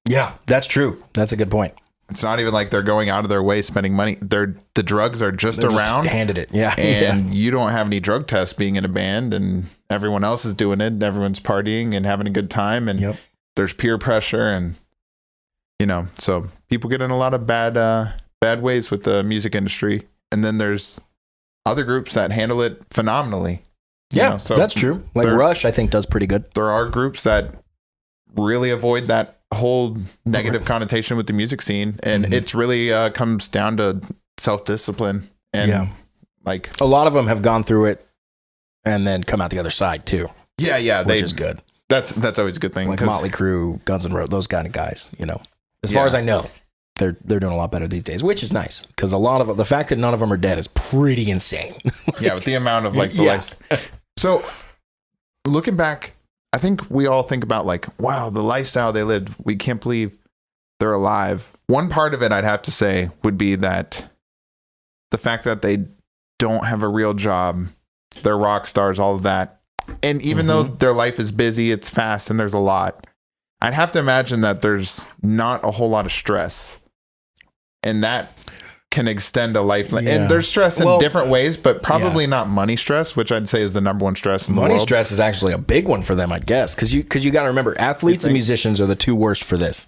Yeah, that's true. That's a good point. It's not even like they're going out of their way spending money. The drugs are just around. Just handed it. Yeah. And you don't have any drug tests being in a band, and everyone else is doing it, and everyone's partying and having a good time, and there's peer pressure, and so people get in a lot of bad ways with the music industry. And then there's other groups that handle it phenomenally. Yeah, so that's true. Like Rush, I think, does pretty good. There are groups that really avoid that whole negative connotation with the music scene, and it's really comes down to self-discipline. And like a lot of them have gone through it and then come out the other side too. Yeah, which is good. That's always a good thing. Like Motley Crue, Guns N' Roses, those kind of guys. As far as I know, they're doing a lot better these days, which is nice, because a lot of the fact that none of them are dead is pretty insane. With the amount of like the lives. So looking back, I think we all think about like, wow, the lifestyle they lived. We can't believe they're alive. One part of it I'd have to say would be that the fact that they don't have a real job, they're rock stars, all of that. And even though their life is busy, it's fast, and there's a lot, I'd have to imagine that there's not a whole lot of stress. And that can extend a life. And there's stress in different ways, but probably not money stress, which I'd say is the number one stress in the world. Money stress is actually a big one for them, I guess. Because you got to remember, athletes and musicians are the two worst for this.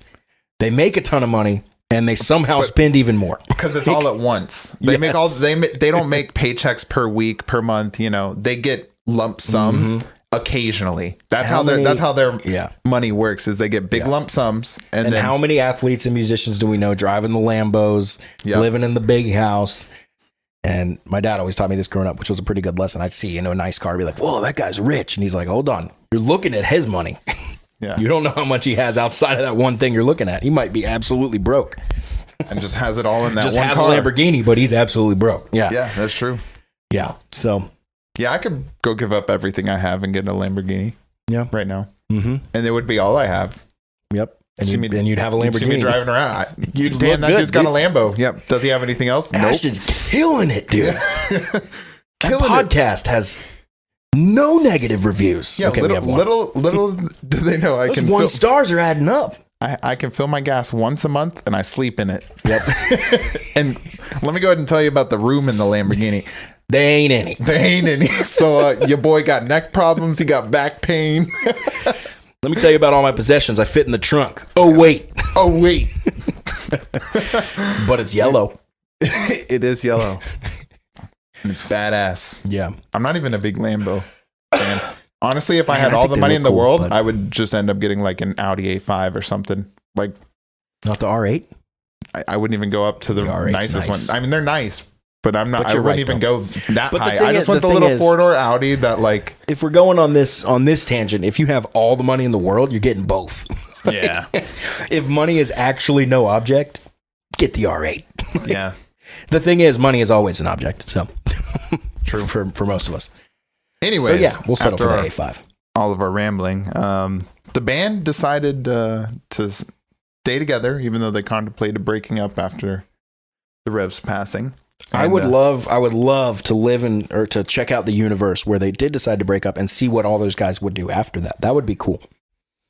They make a ton of money, and they somehow spend even more because it's all at once. They make all they don't make paychecks per week, per month. You know, they get lump sums occasionally. That's how their money works. Is they get big lump sums. And then, how many athletes and musicians do we know driving the Lambos, living in the big house? And my dad always taught me this growing up, which was a pretty good lesson. I'd see, a nice car, be like, whoa, that guy's rich. And he's like, hold on, you're looking at his money. Yeah. You don't know how much he has outside of that one thing you're looking at. He might be absolutely broke. And just has it all in that just one has car. A Lamborghini, but he's absolutely broke. Yeah. Yeah, that's true. Yeah. So. Yeah, I could go give up everything I have and get a Lamborghini. Yeah. Right now. And it would be all I have. Yep. And you'd have a Lamborghini. You'd see me driving around. Damn, that dude's got a Lambo. Yep. Does he have anything else? Ash is killing it, dude. That podcast has no negative reviews. Yeah, okay, little do they know I Those can 1 stars are adding up. I can fill my gas once a month and I sleep in it. Yep. And let me go ahead and tell you about the room in the Lamborghini. They ain't any. So your boy got neck problems. He got back pain. Let me tell you about all my possessions. I fit in the trunk. Oh, wait. But it's yellow. It is yellow. And it's badass. Yeah. I'm not even a big Lambo fan. Honestly, if I had all the money in the world, I would just end up getting like an Audi A5 or something. Like, not the R8? I wouldn't even go up to the nicest one. I mean, they're nice, but I'm not. I wouldn't even go that high. I just want the little 4-door Audi that, like. If we're going on this tangent, if you have all the money in the world, you're getting both. Yeah. If money is actually no object, get the R8. Yeah. The thing is, money is always an object. So true for most of us. Anyways, so yeah, we'll settle for the A5. All of our rambling. The band decided to stay together, even though they contemplated breaking up after the Rev's passing. And, I would love to live in or to check out the universe where they did decide to break up and see what all those guys would do after that. That would be cool.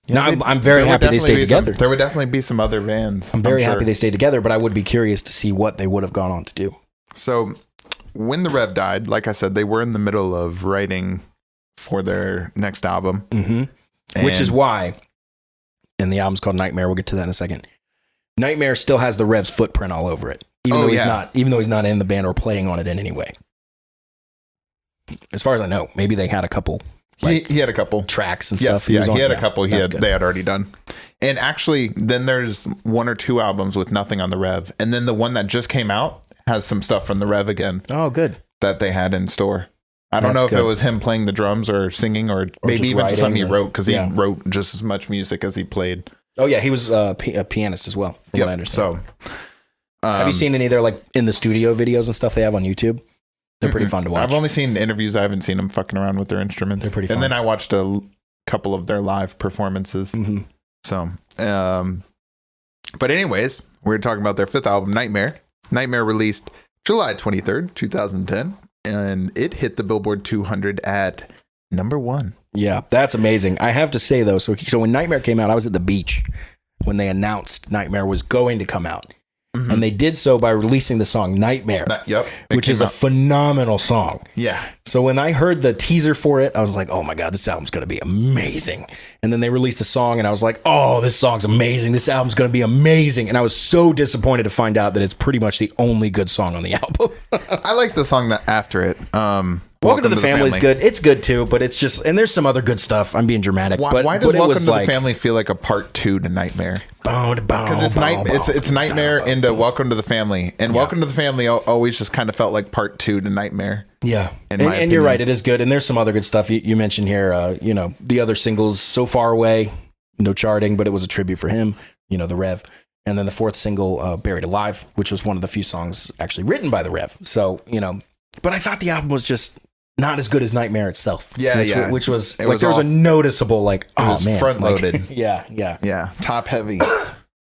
Yeah, I'm very happy they stayed together. There would definitely be some other bands. I'm very happy they stayed together, but I would be curious to see what they would have gone on to do. So when the Rev died, like I said, they were in the middle of writing for their next album. Which is why, and the album's called Nightmare. We'll get to that in a second. Nightmare still has the Rev's footprint all over it, even though he's not in the band or playing on it in any way. As far as I know, maybe they had a couple. He had a couple tracks and stuff. He had a couple. They had already done. And actually, then there's 1 or 2 albums with nothing on the Rev, and then the one that just came out has some stuff from the Rev again. Oh, good. That they had in store. I don't know if it was him playing the drums or singing or maybe even just something he wrote, because he wrote just as much music as he played. Oh yeah, he was a pianist as well, from what I understand. So, have you seen any of their like in the studio videos and stuff they have on YouTube? They're pretty fun to watch. I've only seen interviews. I haven't seen them fucking around with their instruments. They're pretty fun. And then I watched a couple of their live performances. So, but anyways, we're talking about their 5th album, Nightmare. Nightmare released July 23rd, 2010, and it hit the Billboard 200 at number 1. Yeah, that's amazing. I have to say though, so when Nightmare came out, I was at the beach when they announced Nightmare was going to come out. And they did so by releasing the song Nightmare, which is a phenomenal song. Yeah. So when I heard the teaser for it, I was like, oh my God, this album's going to be amazing. And then they released the song and I was like, oh, this song's amazing. This album's going to be amazing. And I was so disappointed to find out that it's pretty much the only good song on the album. I like the song that after it. Welcome to the Family is good. It's good too, but it's just, and there's some other good stuff. I'm being dramatic. Why does Welcome to the Family feel like a part 2 to Nightmare? Because it's Nightmare into Welcome to the Family, and Welcome to the Family always just kind of felt like part 2 to Nightmare. Yeah, and you're right, it is good, and there's some other good stuff you mentioned here. The other singles, So Far Away, no charting, but it was a tribute for him. The Rev, and then the 4th single, Buried Alive, which was one of the few songs actually written by the Rev. So but I thought the album was just not as good as Nightmare itself. Yeah, which was it like was there was a all- noticeable like, It oh was man, front loaded. Like, yeah. Yeah, top heavy.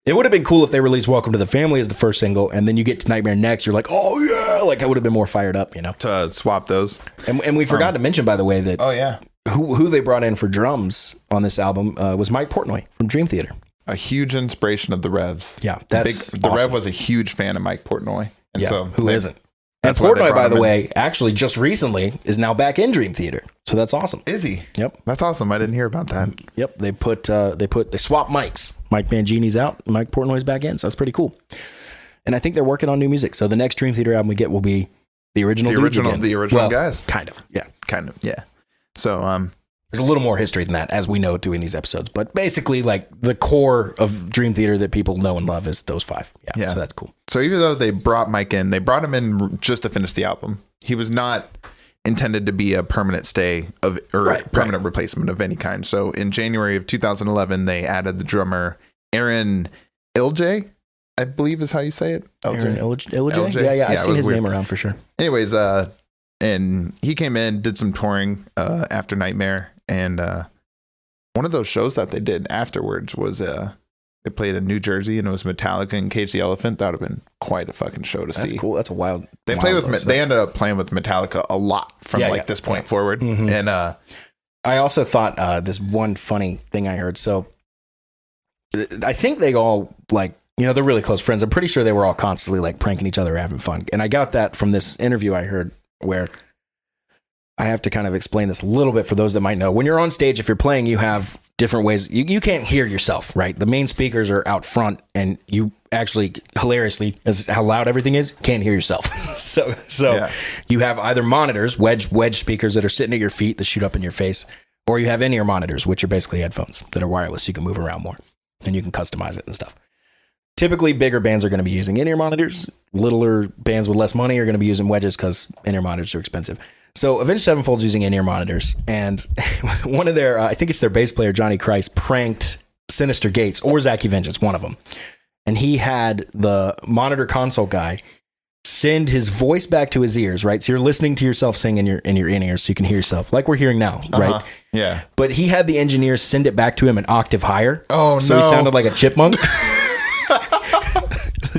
It would have been cool if they released Welcome to the Family as the first single, and then you get to Nightmare next. You're like, oh yeah, like I would have been more fired up, you know. To swap those. And we forgot to mention, by the way, that Oh yeah, who they brought in for drums on this album was Mike Portnoy from Dream Theater. a huge inspiration of the Revs. Yeah, that's The awesome. Rev was a huge fan of Mike Portnoy, and Yeah, so who isn't? And that's why they Portnoy, brought by him the in. way, actually just recently is now back in Dream Theater, so that's awesome. Is he? Yep. That's awesome. I didn't hear about that. Yep, they swapped mics. Mike Mangini's out, Mike Portnoy's back in, so that's pretty cool. And I think they're working on new music. So the next Dream Theater album we get will be the original dudes again. The original Well, guys. kind of. Yeah. Kind of. Yeah. So There's a little more history than that, as we know doing these episodes. But basically, like the core of Dream Theater that people know and love is those five. Yeah. So that's cool. So even though they brought Mike in, they brought him in just to finish the album. He was not intended to be a permanent stay of or permanent replacement of any kind. So in January of 2011, they added the drummer Aaron Ilje, I believe is how you say it. Aaron Ilje? LJ? Yeah. I've it seen was his weird. name around for sure. Anyways, and he came in, did some touring after Nightmare, and one of those shows that they did afterwards was they played in New Jersey, and it was Metallica and Cage the Elephant. That would have been quite a fucking show to see. That's cool. That's a wild. They they ended up playing with Metallica a lot from this point forward, Mhm. and I also thought this one funny thing I heard. So I think they all they're really close friends. I'm pretty sure they were all constantly like pranking each other, having fun. And I got that from this interview I heard where I have to kind of explain this a little bit for those that might know. When you're on stage, if you're playing, you have different ways. You can't hear yourself, right? The main speakers are out front, and you actually, hilariously, as how loud everything is, can't hear yourself. so you have either monitors, wedge speakers that are sitting at your feet that shoot up in your face, or you have in-ear monitors, which are basically headphones that are wireless. You can move around more, and you can customize it and stuff. Typically, bigger bands are going to be using in-ear monitors. Littler bands with less money are going to be using wedges because in-ear monitors are expensive. So Avenged Sevenfold's using in-ear monitors, and one of their, I think it's their bass player, Johnny Christ, pranked Sinister Gates or Zachy Vengeance, one of them. And he had the monitor console guy send his voice back to his ears, right? So you're listening to yourself sing in your in-ears so you can hear yourself, like we're hearing now, right? Yeah. But he had the engineers send it back to him an octave higher. Oh, so no. he sounded like a chipmunk.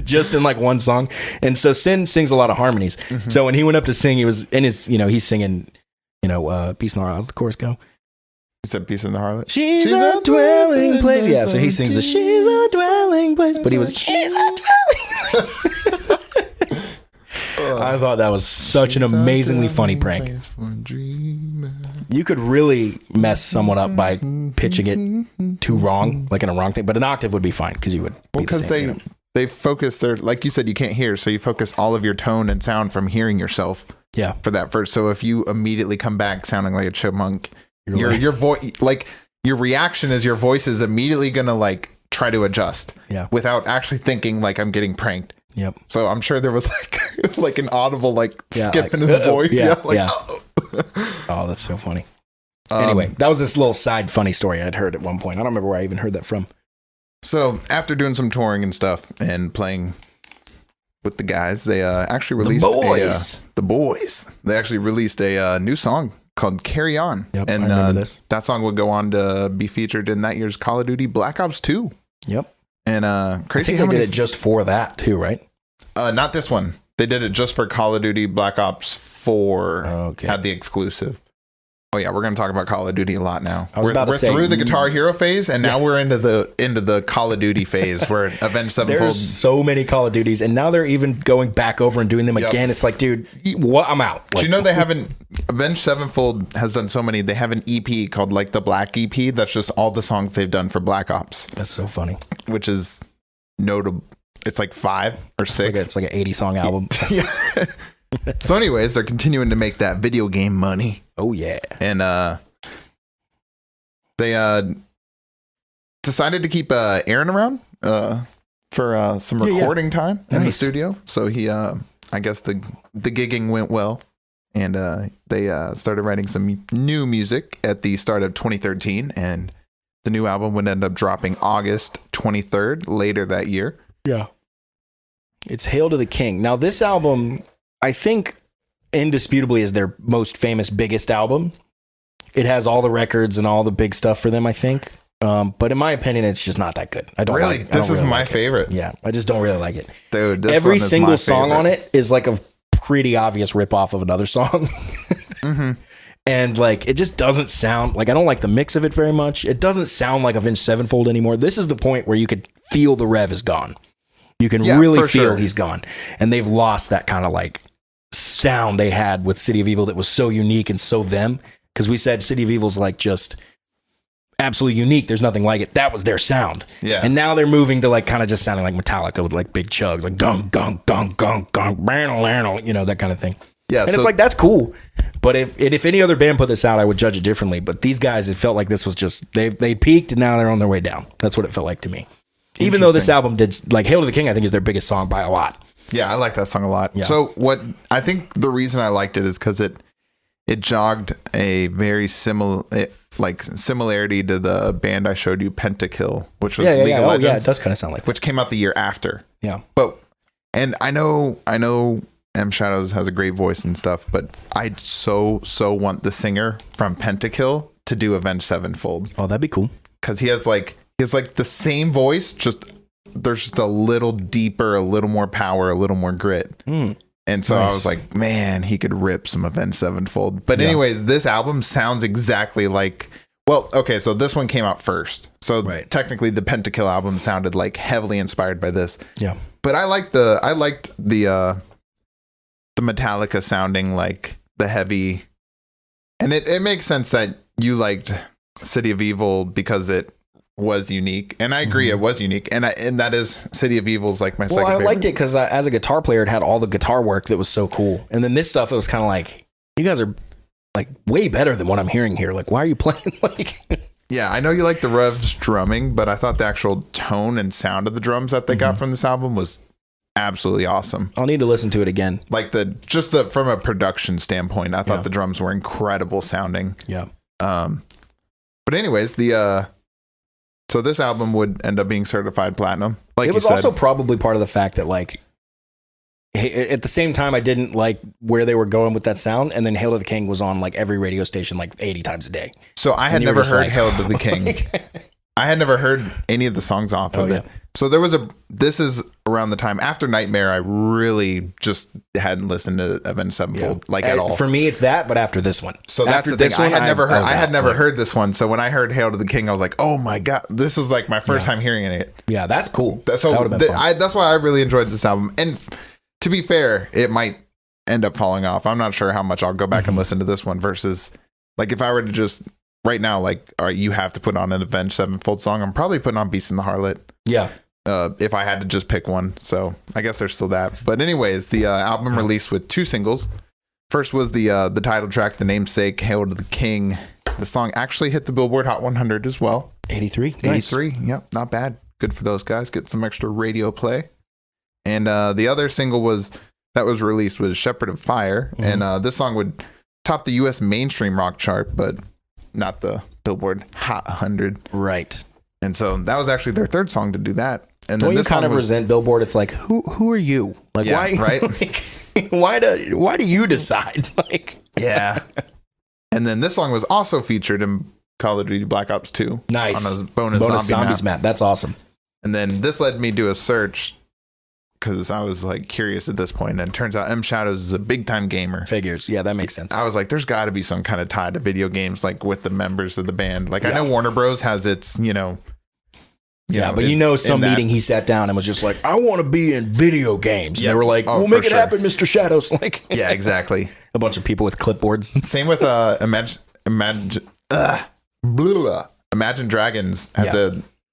Just in like one song. And so Sin sings a lot of harmonies. Mm-hmm. So when he went up to sing, he was in his, he's singing, Peace in the Heart. How's the chorus go? You said Peace in the Heart? She's a dwelling place. Yeah, so he sings the she's a dwelling place. But he was, she's a dwelling place. I thought that was such an amazingly funny prank. You could really mess someone up by pitching it too wrong, like in a wrong thing. But an octave would be fine because you would. Because they focus their, like you said, you can't hear, so you focus all of your tone and sound from hearing yourself. Yeah. For that first, so if you immediately come back sounding like a chipmunk, your voice, like your reaction is your voice is immediately gonna like try to adjust. Yeah. Without actually thinking like I'm getting pranked. Yep. So I'm sure there was like an audible skip in his voice. Oh, that's so funny. Anyway, that was this little side funny story I'd heard at one point. I don't remember where I even heard that from. So after doing some touring and stuff and playing with the guys, they actually released the boys. They actually released a new song called "Carry On," and I remember this. That song would go on to be featured in that year's Call of Duty Black Ops 2. Yep. And crazy, I think they did it just for that too, right? Not this one. They did it just for Call of Duty Black Ops 4. Okay. Had the exclusive. Oh yeah, we're going to talk about Call of Duty a lot now. We're through the Guitar Hero phase, and now we're into the Call of Duty phase where Avenged Sevenfold. There's so many Call of Duties, and now they're even going back over and doing them again. It's like, dude, what? I'm out. Do you know they haven't? Avenged Sevenfold has done so many. They have an EP called like the Black EP. That's just all the songs they've done for Black Ops. That's so funny. Which is notable. It's like 5 or 6. It's like an 80 song album. Yeah. So anyways, they're continuing to make that video game money. Oh yeah. And they decided to keep Aaron around for some recording time in the studio. So he I guess the gigging went well, and they started writing some new music at the start of 2013, and the new album would end up dropping August 23rd later that year. Yeah. It's Hail to the King. Now this album, I think indisputably is their most famous, biggest album. It has all the records and all the big stuff for them, I think. But in my opinion, it's just not that good. I don't really. This is my favorite. Yeah, I just don't really like it. Dude, every single song on it is like a pretty obvious ripoff of another song. And like, it just doesn't sound like, I don't like the mix of it very much. It doesn't sound like Avenged Sevenfold anymore. This is the point where you could feel the rev is gone. You can really feel he's gone. And they've lost that kind of like sound they had with City of Evil that was so unique and so them. Because we said City of Evil's like just absolutely unique. There's nothing like it. That was their sound. Yeah. And now they're moving to like kind of just sounding like Metallica with like big chugs, like gong, gong, gong, gong, gong, you know, that kind of thing. Yeah. And it's like, that's cool. But if any other band put this out, I would judge it differently. But these guys, it felt like this was just, they peaked and now they're on their way down. That's what it felt like to me. Even though this album did, like, Hail to the King, I think is their bibiggest song by a lot. Yeah, I like that song a lot. Yeah. So what I think the reason I liked it is because it jogged a very similarity to the band I showed you, Pentakill, which was League of Legends. Yeah, it does kind of sound like which came out the year after. Yeah. And I know M Shadows has a great voice and stuff, but I so want the singer from Pentakill to do Avenged Sevenfold. Oh, that'd be cool. Because he has like the same voice, just there's just a little deeper, a little more power, a little more grit. And so I was like, man, he could rip some Avenged Sevenfold. But anyways, this album sounds exactly like, well, okay, so this one came out first. So technically the Pentakill album sounded like heavily inspired by this. Yeah. But I liked the Metallica sounding, like the heavy, and it makes sense that you liked City of Evil because it was unique, and I agree it was unique, and that is City of Evil's like my second favorite. I liked it because as a guitar player, it had all the guitar work that was so cool, and then this stuff, it was kind of like, you guys are like way better than what I'm hearing here. Like, why are you playing like? Yeah, I know you like the Rev's drumming, but I thought the actual tone and sound of the drums that they got from this album was absolutely awesome. I'll need to listen to it again. Like from a production standpoint, I thought the drums were incredible sounding. Yeah. But anyways, so this album would end up being certified platinum. Like it was also probably part of the fact that like at the same time I didn't like where they were going with that sound, and then Hail to the King was on like every radio station like 80 times a day. So I had never heard Hail to the King. I had never heard any of the songs off of it. So this is around the time after Nightmare, I really just hadn't listened to Avenged Sevenfold at all. For me, it's that, but after this one. So that's the thing. I had never heard this one. So when I heard Hail to the King, I was like, oh my God, this is like my first time hearing it. Yeah, that's cool. So that's why I really enjoyed this album. And to be fair, it might end up falling off. I'm not sure how much I'll go back and listen to this one versus like if I were to just right now, like, all right, you have to put on an Avenged Sevenfold song, I'm probably putting on Beast and the Harlot. Yeah. If I had to just pick one. So I guess there's still that. But anyways, the album released with 2 singles. First was the title track, The Namesake, Hail to the King. The song actually hit the Billboard Hot 100 as well. 83. Nice. 83. Yep. Not bad. Good for those guys. Get some extra radio play. And the other single that was released was Shepherd of Fire. And this song would top the US mainstream rock chart, but not the Billboard Hot 100. Right. And so that was actually their third song to do that. And then this kind of resent Billboard. It's like, who are you? Like, why? Right? Like, why do you decide? Like, yeah. And then this song was also featured in Call of Duty Black Ops 2. Nice. On a bonus zombies map. That's awesome. And then this led me to a search because I was like curious at this point, and it turns out M Shadows is a big time gamer. Figures. Yeah, that makes sense. I was like, there's got to be some kind of tie to video games, like with the members of the band. Like I know Warner Bros has its, but some meeting he sat down and was just like, I want to be in video games. And they were like, we'll make it happen, Mr. Shadows. Like, yeah, exactly. A bunch of people with clipboards. Same with Imagine Dragons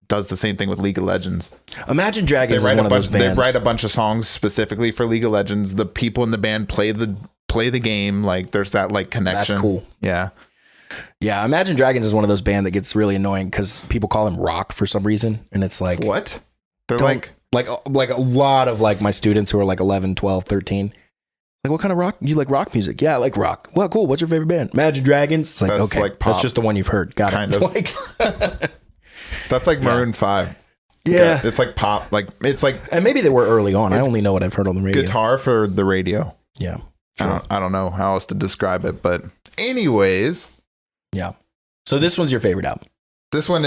does the same thing with League of Legends. Imagine Dragons is one of those bands. They write a bunch of songs specifically for League of Legends. The people in the band play the game. Like there's that like connection. That's cool. Yeah. Yeah, Imagine Dragons is one of those bands that gets really annoying because people call them rock for some reason, and it's like what? They're like a lot of like my students who are like 11, 12, 13. Like, what kind of rock? You like rock music? Yeah, I like rock. Well, cool. What's your favorite band? Imagine Dragons. It's like, that's okay, like pop, that's just the one you've heard. Got kind it. Of. Like, that's like Maroon 5. Yeah, it's like pop. Like it's like, and maybe they were early on. I only know what I've heard on the radio. Guitar for the radio. Yeah. Sure. I don't know how else to describe it, but anyways. Yeah. So this one's your favorite album. This one,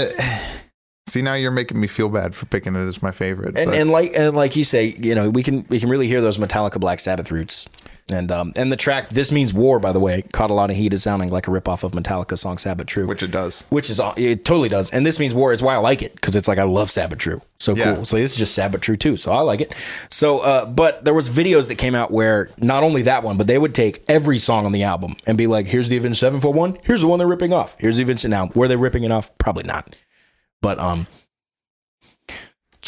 see, now you're making me feel bad for picking it as my favorite. And like you say, you know, we can really hear those Metallica Black Sabbath roots. And the track "This Means War," by the way, caught a lot of heat as sounding like a ripoff of Metallica's song "Sabbath True," which it does. It totally does. And "This Means War" is why I like it, because it's like I love Sabbath True, so Yeah. cool. So this is just Sabbath True too, so I like it. So, but there was videos that came out where not only that one, but they would take every song on the album and be like, "Here's the Avenged Sevenfold one. Here's the one they're ripping off. Here's the Avenged." Now, were they ripping it off? Probably not. But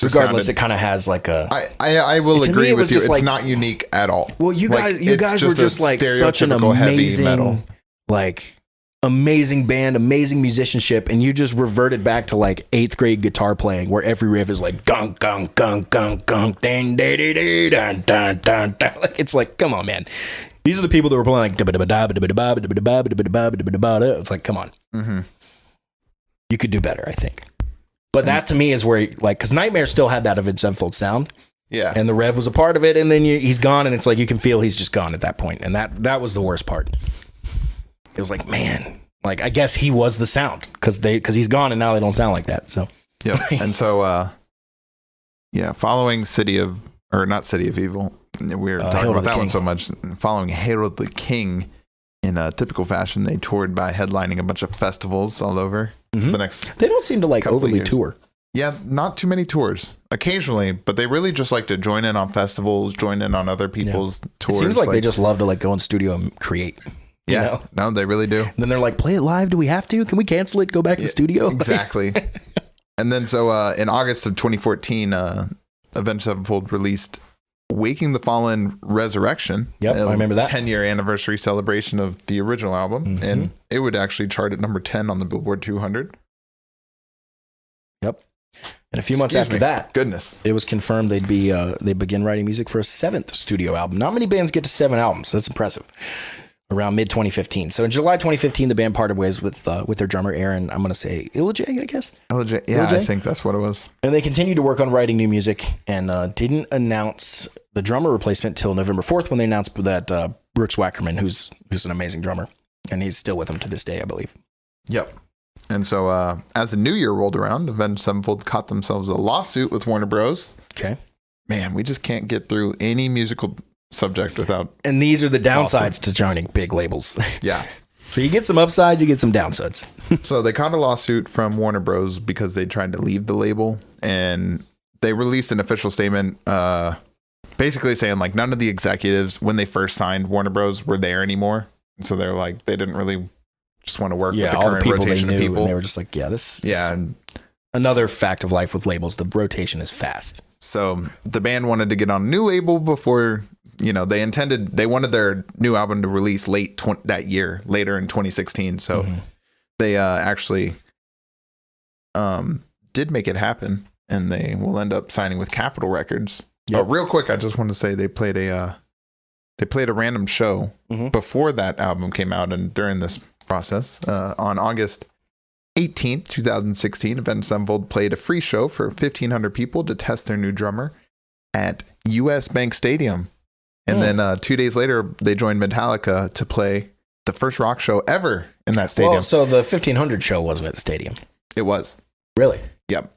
regardless, it kind of has like a. I will agree with you. It's like, not unique at all. Well, you guys were just like such an amazing, like amazing band, amazing musicianship, and you just reverted back to like 8th grade guitar playing, where every riff is like gunk gunk gunk gunk gunk ding ding ding dun dun dun dun. Like it's like, come on, man. These are the people that were playing like. It's like, come on. Mm-hmm. You could do better, I think. But that to me is where, like, because Nightmare still had that Avenged Sevenfold sound. Yeah. And the Rev was a part of it, and then he's gone, and it's like you can feel he's just gone at that point. And that was the worst part. It was like, man, like, I guess he was the sound, because he's gone, and now they don't sound like that. So, yeah. And so, following not City of Evil, we were talking about that one so much. Following Hail the King in a typical fashion, they toured by headlining a bunch of festivals all over. Mm-hmm. The next they don't seem to like overly tour. Yeah, not too many tours. Occasionally, but they really just like to join in on festivals, join in on other people's tours. It seems like they just love to like go in the studio and create. You know? No, they really do. And then they're like, play it live. Do we have to? Can we cancel it? Go back to the studio? Exactly. And then so in August of 2014, Avenged Sevenfold released Waking the Fallen Resurrection. Yep, I remember that. 10-year anniversary celebration of the original album. Mm-hmm. And it would actually chart at number 10 on the Billboard 200. Yep. And a few months after that, it was confirmed they'd begin writing music for a 7th studio album. Not many bands get to 7 albums. That's impressive. Around mid 2015. So in July 2015, the band parted ways with their drummer Aaron. I'm going to say Ilajay, I guess. Ilajay, yeah, Ilajay? I think that's what it was. And they continued to work on writing new music and didn't announce the drummer replacement till November 4th, when they announced that Brooks Wackerman, who's an amazing drummer, and he's still with them to this day, I believe. Yep. And so as the new year rolled around, Avenged Sevenfold caught themselves a lawsuit with Warner Bros. Okay. Man, we just can't get through any musical subject without. And these are the downsides to joining big labels. Yeah. So you get some upsides, you get some downsides. So they caught a lawsuit from Warner Bros. Because they tried to leave the label, and they released an official statement basically saying like none of the executives when they first signed Warner Bros. Were there anymore. And so they're like, they didn't really just want to work with the current rotation of people. And they were just like, this is another fact of life with labels. The rotation is fast. So the band wanted to get on a new label before, they wanted their new album to release that year, later in 2016. So they actually did make it happen, and they will end up signing with Capitol Records. Yep. Real quick, I just want to say they played a random show before that album came out, and during this process, on August 18th, 2016, Avenged Sevenfold played a free show for 1,500 people to test their new drummer at US Bank Stadium. And then 2 days later, they joined Metallica to play the first rock show ever in that stadium. Well, so the 1,500 show wasn't at the stadium. It was. Really? Yep.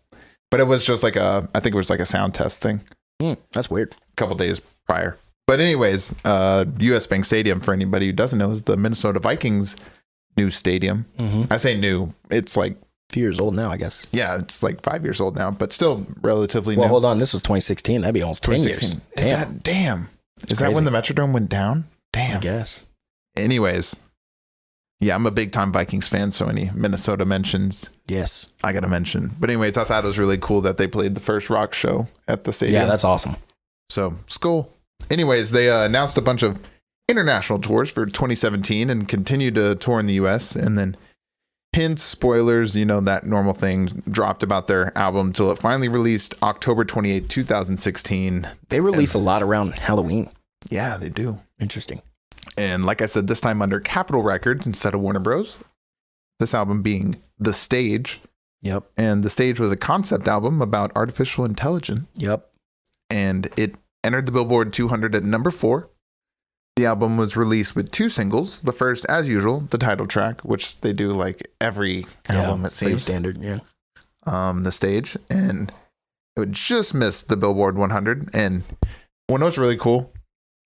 But it was just like I think it was like a sound test thing. That's weird. A couple days prior. But anyways, US Bank Stadium, for anybody who doesn't know, is the Minnesota Vikings new stadium. I say new. It's like a few years old now, I guess. Yeah, it's like 5 years old now, but still relatively new. Well, hold on. This was 2016. That'd be almost 10 years. Damn. Is that when the Metrodome went down? Damn. I guess. Anyways, yeah, I'm a big time Vikings fan, so any Minnesota mentions, yes, I got to mention. But anyways, I thought it was really cool that they played the first rock show at the stadium. Yeah, that's awesome. So, it's cool. Anyways, they announced a bunch of international tours for 2017 and continued to tour in the US, and then hints, spoilers, that normal thing, dropped about their album until it finally released October 28, 2016. They release a lot around Halloween. Yeah, they do. Interesting. And like I said, this time under Capitol Records instead of Warner Bros. This album being The Stage. Yep. And The Stage was a concept album about artificial intelligence. Yep. And it entered the Billboard 200 at number 4. The album was released with 2 singles. The first, as usual, the title track, which they do like every album, it seems. Standard, yeah. The Stage, and it would just miss the Billboard 100. And what was really cool,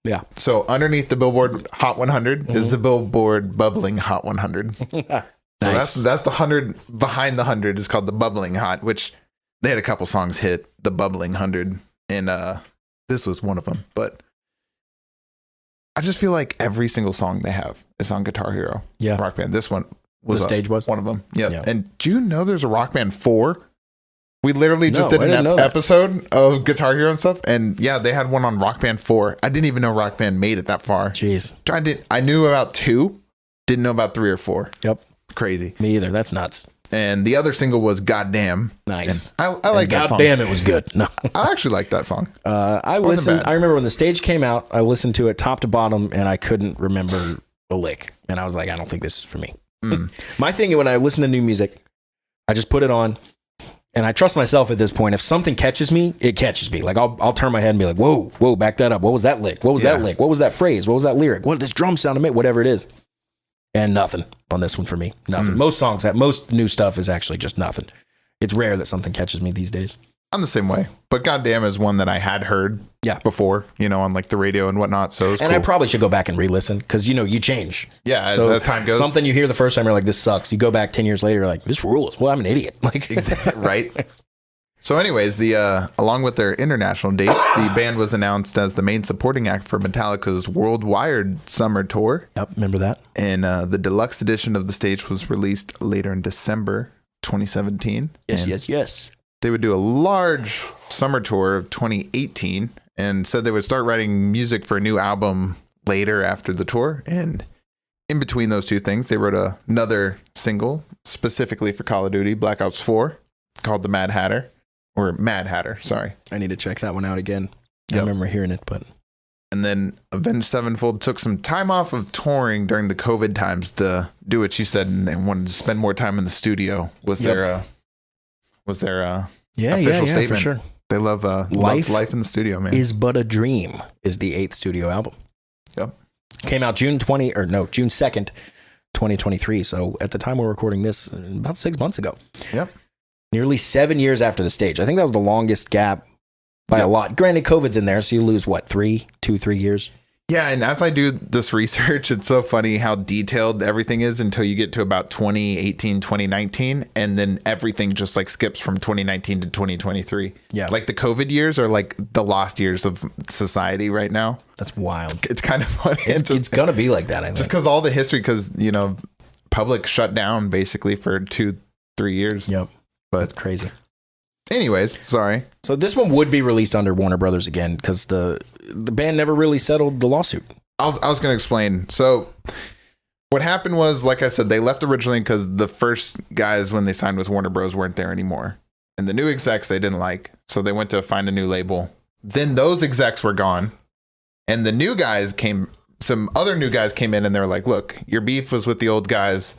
yeah. So underneath the Billboard Hot 100 is the Billboard Bubbling Hot 100. So Nice. that's the 100 behind the 100 is called the Bubbling Hot, which they had a couple songs hit the Bubbling 100, and this was one of them. But I just feel like every single song they have is on Guitar Hero. Yeah. Rock Band. This one was The Stage was one of them. Yeah. Yeah. And do you know there's a Rock Band 4? We literally just No, did I didn't an know that. episode of Guitar Hero and stuff, and yeah, they had one on Rock Band 4. I didn't even know Rock Band made it that far. Jeez. I knew about 2, didn't know about 3 or 4. Yep. Crazy. Me either. That's nuts. And the other single was Goddamn. Nice. And I like that song. Goddamn, it was good. No. I actually like that song. I Wasn't listened. bad. I remember when The Stage came out, I listened to it top to bottom, and I couldn't remember a lick. And I was like, I don't think this is for me. My thing when I listen to new music, I just put it on, and I trust myself at this point. If something catches me, it catches me. Like I'll turn my head and be like, whoa, back that up. What was that lick? What was that lick? What was that phrase? What was that lyric? What did this drum sound to me? Whatever it is. And nothing on this one for me. Nothing. Most new stuff is actually just nothing. It's rare that something catches me these days. I'm the same way. But Goddamn is one that I had heard before, on like the radio and whatnot. So it's and cool. I probably should go back and re-listen because, you change. Yeah, as time goes. Something you hear the first time, you're like, this sucks. You go back 10 years later, you're like, this rules. Well, I'm an idiot. Like, Exactly, right? So anyways, along with their international dates, the band was announced as the main supporting act for Metallica's Worldwide Summer Tour. Yep, remember that? And the deluxe edition of The Stage was released later in December 2017. Yes. They would do a large summer tour of 2018 and said they would start writing music for a new album later after the tour. And in between those two things, they wrote another single specifically for Call of Duty Black Ops 4 called The Mad Hatter. Or Mad Hatter, sorry. I need to check that one out again. Yep. I remember hearing it, but... And then Avenged Sevenfold took some time off of touring during the COVID times to do what she said and wanted to spend more time in the studio. Was their official statement. For sure. They love life in the studio, man. Is But a Dream is the 8th studio album. Yep. Came out June 2nd, 2023. So at the time we're recording this, about 6 months ago. Yep. Nearly 7 years after The Stage. I think that was the longest gap by a lot. Granted, COVID's in there, so you lose, 3 years? Yeah, and as I do this research, it's so funny how detailed everything is until you get to about 2018, 2019, and then everything just like skips from 2019 to 2023. Yeah. Like the COVID years are like the lost years of society right now. That's wild. It's kind of funny. It's going to be like that, I think. Just because all the history, because, public shut down basically for 2-3 years. Yep. But that's crazy. Anyways, sorry. So this one would be released under Warner Brothers again because the band never really settled the lawsuit. I was going to explain. So what happened was, like I said, they left originally because the first guys when they signed with Warner Bros. Weren't there anymore. And the new execs they didn't like. So they went to find a new label. Then those execs were gone. And the new guys some other new guys came in and they were like, look, your beef was with the old guys.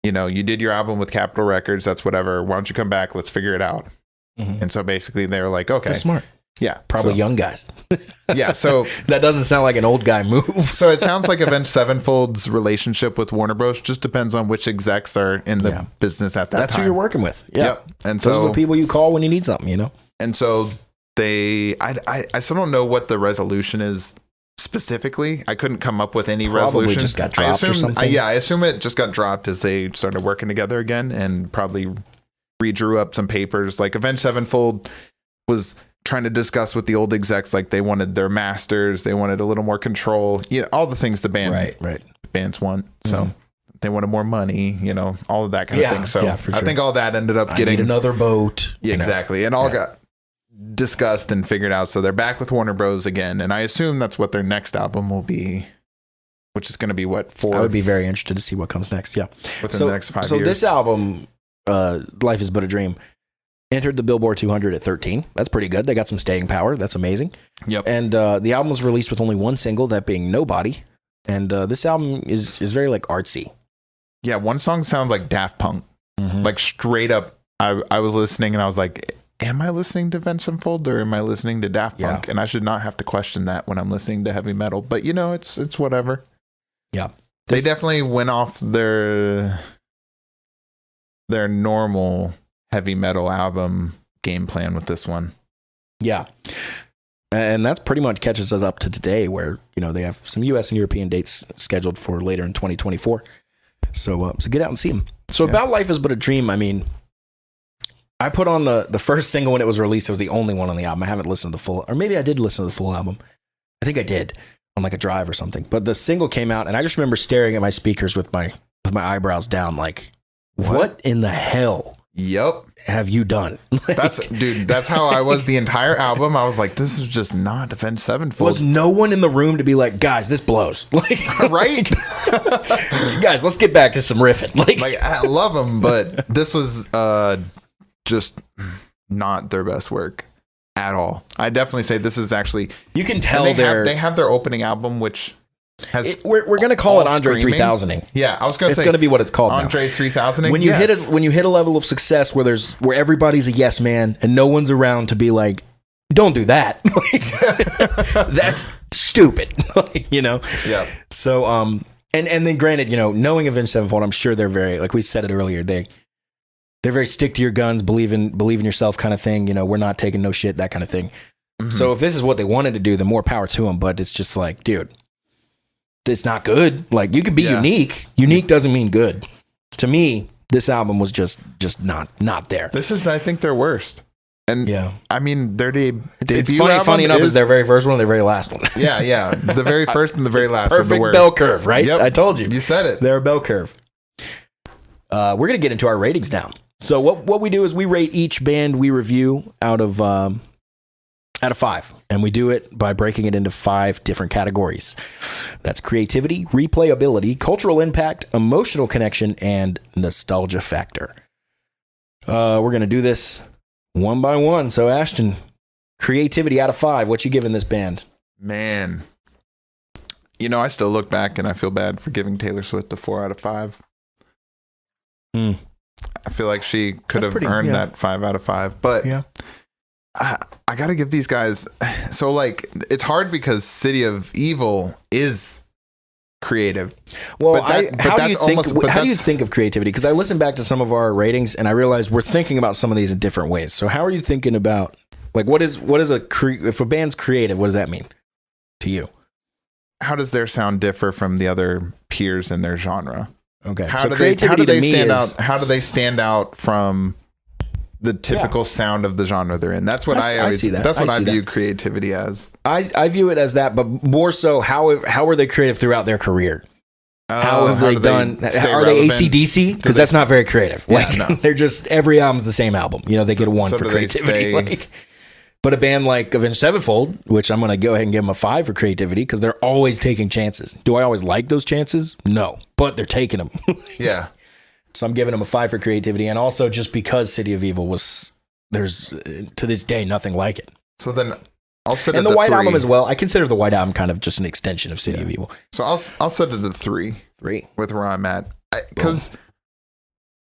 You did your album with Capitol Records. That's whatever. Why don't you come back? Let's figure it out. Mm-hmm. And so basically they were like, okay. That's smart. Yeah. Probably young guys. Yeah. So that doesn't sound like an old guy move. So it sounds like Avenged Sevenfold's relationship with Warner Bros. Just depends on which execs are in the business at that That's time. who you're working with. Yeah. Yep. And those are the people you call when you need something, And so I still don't know what the resolution is specifically. I couldn't come up with any resolution. Just got dropped or something. I assume it just got dropped as they started working together again and probably redrew up some papers. Like Avenged Sevenfold was trying to discuss with the old execs, like they wanted their masters, they wanted a little more control, all the things the bands want. So they wanted more money, all of that kind of thing. So I think all that ended up getting another boat. Yeah, exactly. And all got discussed and figured out. So they're back with Warner Bros. Again. And I assume that's what their next album will be, which is going to be 4. I would be very interested to see what comes next. Yeah. Within the next 5 years. So this album, Life is But a Dream, entered the Billboard 200 at 13. That's pretty good. They got some staying power. That's amazing. Yep. And the album was released with only one single, that being Nobody. And this album is very like artsy. Yeah, one song sounds like Daft Punk. Mm-hmm. Like straight up, I was listening and I was like, am I listening to Avenged Sevenfold or am I listening to Daft Punk? Yeah. And I should not have to question that when I'm listening to heavy metal. But it's whatever. Yeah. They definitely went off their normal heavy metal album game plan with this one. Yeah. And that's pretty much catches us up to today where, they have some US and European dates scheduled for later in 2024. So get out and see them. So About Life is But a Dream, I mean, I put on the first single when it was released. It was the only one on the album. I haven't listened to the full, or maybe I did listen to the full album. I think I did on like a drive or something. But the single came out and I just remember staring at my speakers with my eyebrows down like, what in the hell? Yep. Have you done? That's how I was the entire album. I was like, this is just not Avenged Sevenfold. Was no one in the room to be like, guys, this blows. Right? Guys, let's get back to some riffing. Like I love them, but this was just not their best work at all. I definitely say this is actually, you can tell they have their opening album, which has we're gonna call it Andre 3000ing. Yeah, I was gonna say it's gonna be what it's called. Andre 3000ing. When you hit a level of success where everybody's a yes man and no one's around to be like, don't do that. That's stupid. Yeah. So and then granted, knowing Avenged Sevenfold, I'm sure they're very, like we said it earlier, they're very stick to your guns, believe in yourself kind of thing. We're not taking no shit, that kind of thing. Mm-hmm. So if this is what they wanted to do, then more power to them. But it's just like, dude, it's not good. Like, you can be unique. Unique doesn't mean good. To me, this album was just not there. This is, I think, their worst. And I mean, their debut it's album funny enough, is their very first one and their very last one. Yeah. The very first and the very last. Perfect the bell curve, right? Yep. I told you. You said it. They're a bell curve. We're going to get into our ratings now. So what we do is we rate each band we review out of 5. And we do it by breaking it into 5 different categories. That's creativity, replayability, cultural impact, emotional connection, and nostalgia factor. We're going to do this one by one. So Ashton, creativity out of 5. What you giving this band? Man. I still look back and I feel bad for giving Taylor Swift a 4 out of 5. I feel like she could have earned that 5 out of 5. But I got to give these guys... So, like, it's hard because City of Evil is creative. Well, how do you think of creativity? Because I listened back to some of our ratings and I realized we're thinking about some of these in different ways. So how are you thinking about, like, if a band's creative, what does that mean to you? How does their sound differ from the other peers in their genre? Okay. How do they stand out from the typical sound of the genre they're in? That's what I see that. That's what I view creativity as. I view it as that, but more so, how are they creative throughout their career? How have they done? Are they AC/DC? Because that's not very creative. They're just, every album's the same album. They get a 1 for creativity. But a band like Avenged Sevenfold, which I'm going to go ahead and give them a 5 for creativity, because they're always taking chances. Do I always like those chances? No, but they're taking them. Yeah. So I'm giving them a 5 for creativity, and also just because City of Evil there's to this day nothing like it. So then I'll set it and at the White 3. Album as well. I consider the White Album kind of just an extension of City of Evil. So I'll set it at 3. 3 with where I'm at, because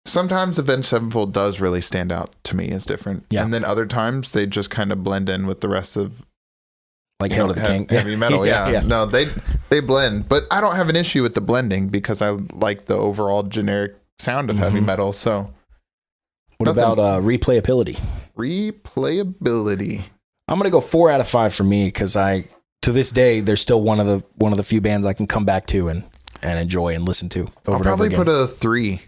sometimes Avenged Sevenfold does really stand out to me as different, and then other times they just kind of blend in with the rest of, like, Hail to the King, heavy metal. No, they blend, but I don't have an issue with the blending because I like the overall generic sound of heavy metal. So what about replayability? Replayability, I'm gonna go 4 out of 5 for me, because to this day they're still one of the few bands I can come back to and enjoy and listen to over and over again. I'll probably put a 3.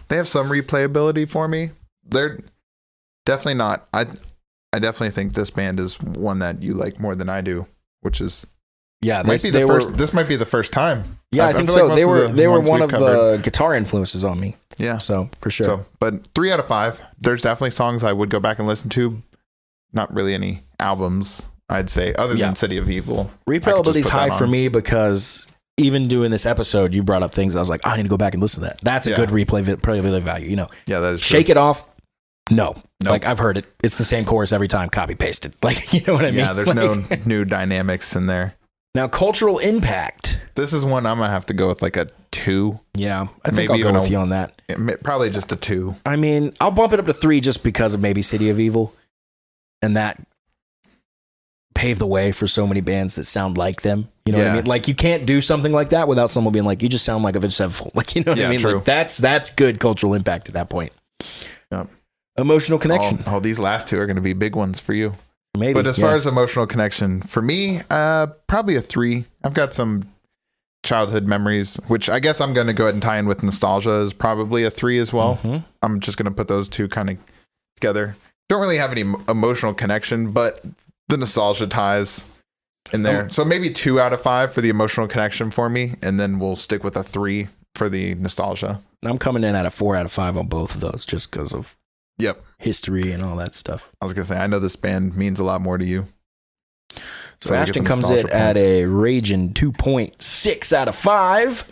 They have some replayability for me. They're definitely not. I definitely think this band is one that you like more than I do, which is this might be the first time. Yeah, I think so. They were one of the guitar influences on me. Yeah, so for sure. But 3 out of 5. There's definitely songs I would go back and listen to. Not really any albums, I'd say, other than City of Evil. Replayability is high for me because even doing this episode, you brought up things I was like, I need to go back and listen to that. That's a good replayability value. Yeah, that is true. Shake It Off. No. Nope. Like, I've heard it. It's the same chorus every time, copy pasted. Like, you know what I mean? Yeah, there's no new dynamics in there. Now, cultural impact. This is one I'm going to have to go with like a 2. Yeah, I think Maybe I'll go even with you on that. Probably just a 2. I mean, I'll bump it up to 3 just because of maybe City of Evil. And that paved the way for so many bands that sound like them. You know what I mean? Like, you can't do something like that without someone being like, you just sound like Avenged Sevenfold. Like, you know what I mean? True. Like, that's good cultural impact at that point. Yep. Emotional connection. Oh, these last 2 are going to be big ones for you. Maybe. But as far as emotional connection, for me, probably a 3. I've got some childhood memories, which I guess I'm going to go ahead and tie in with nostalgia, is probably a 3 as well. Mm-hmm. I'm just going to put those 2 kind of together. Don't really have any emotional connection, but the nostalgia ties in there. So maybe 2 out of 5 for the emotional connection for me, and then we'll stick with a 3 for the nostalgia. I'm coming in at a 4 out of 5 on both of those just because of history and all that stuff. I was going to say, I know this band means a lot more to you. So Ashton comes in at a raging 2.6 out of 5.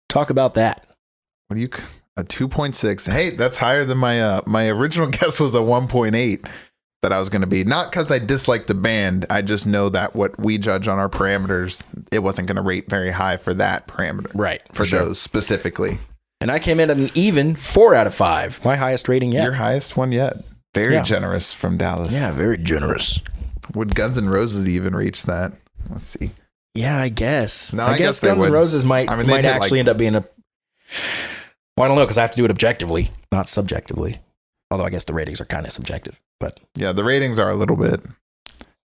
Talk about that. What do you... A 2.6. Hey, that's higher than my original guess was a 1.8 that I was going to be. Not because I dislike the band. I just know that what we judge on our parameters, it wasn't going to rate very high for that parameter. Right. For those specifically. And I came in at an even 4 out of 5. My highest rating yet. Your highest one yet. Very generous from Dallas. Yeah, very generous. Would Guns N' Roses even reach that? Let's see. Yeah, I guess. No, I guess Guns N' Roses might actually end up being a... Well, I don't know, because I have to do it objectively, not subjectively. Although I guess the ratings are kind of subjective. But yeah, the ratings are a little bit.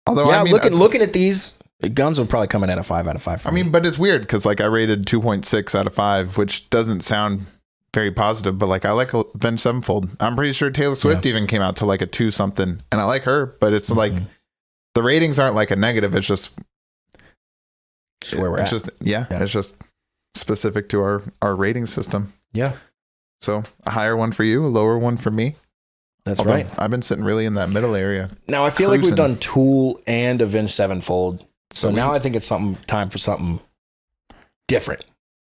Although I mean, looking at these, Guns would probably come in at a 5 out of 5 for me. But it's weird because like I rated 2.6 out of 5, which doesn't sound very positive. But like I like Avenged Sevenfold. I'm pretty sure Taylor Swift even came out to like a 2 something, and I like her. But it's like the ratings aren't like a negative. It's just where we're at. It's just specific to our rating system. Yeah. So a higher one for you, a lower one for me. That's right. I've been sitting really in that middle area. Now I feel like we've done Tool and Avenged Sevenfold. So now I think it's time for something different.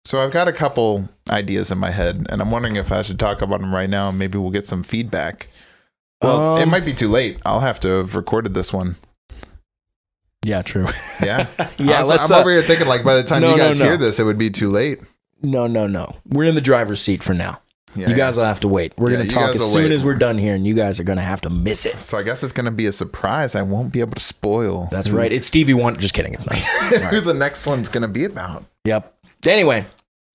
So I've got a couple ideas in my head, and I'm wondering if I should talk about them right now, and maybe we'll get some feedback. Well, it might be too late. I'll have to have recorded this one. Yeah, true. Yeah? Yeah, I'm over here thinking like by the time you guys hear this, it would be too late. No. We're in the driver's seat for now. Yeah, you guys will have to wait. We're going to talk as soon as we're done here, and you guys are going to have to miss it. So I guess it's going to be a surprise. I won't be able to spoil. That's right. It's Stevie Wonder. Just kidding. It's not. Who the next one's going to be about. Yep. Anyway,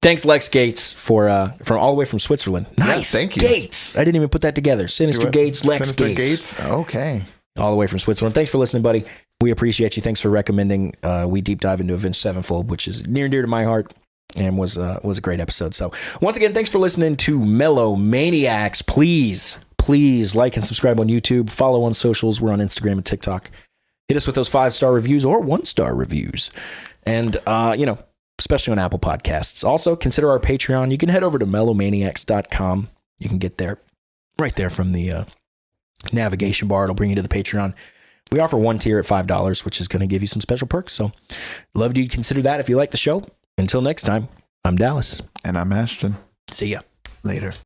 thanks Lex Gates from all the way from Switzerland. Nice. Yeah, thank you. Gates. I didn't even put that together. Sinister Gates, Lex Gates. Okay. All the way from Switzerland. Thanks for listening, buddy. We appreciate you. Thanks for recommending we deep dive into Avenged Sevenfold, which is near and dear to my heart. And was a great episode. So once again, thanks for listening to Melomaniax. Please like and subscribe on YouTube. Follow on socials. We're on Instagram and TikTok. Hit us with those 5-star reviews or 1-star reviews. And, especially on Apple Podcasts. Also, consider our Patreon. You can head over to melomaniax.com. You can get there right there from the navigation bar. It'll bring you to the Patreon. We offer one tier at $5, which is going to give you some special perks. So love you to consider that if you like the show. Until next time, I'm Dallas. And I'm Ashton. See ya. Later.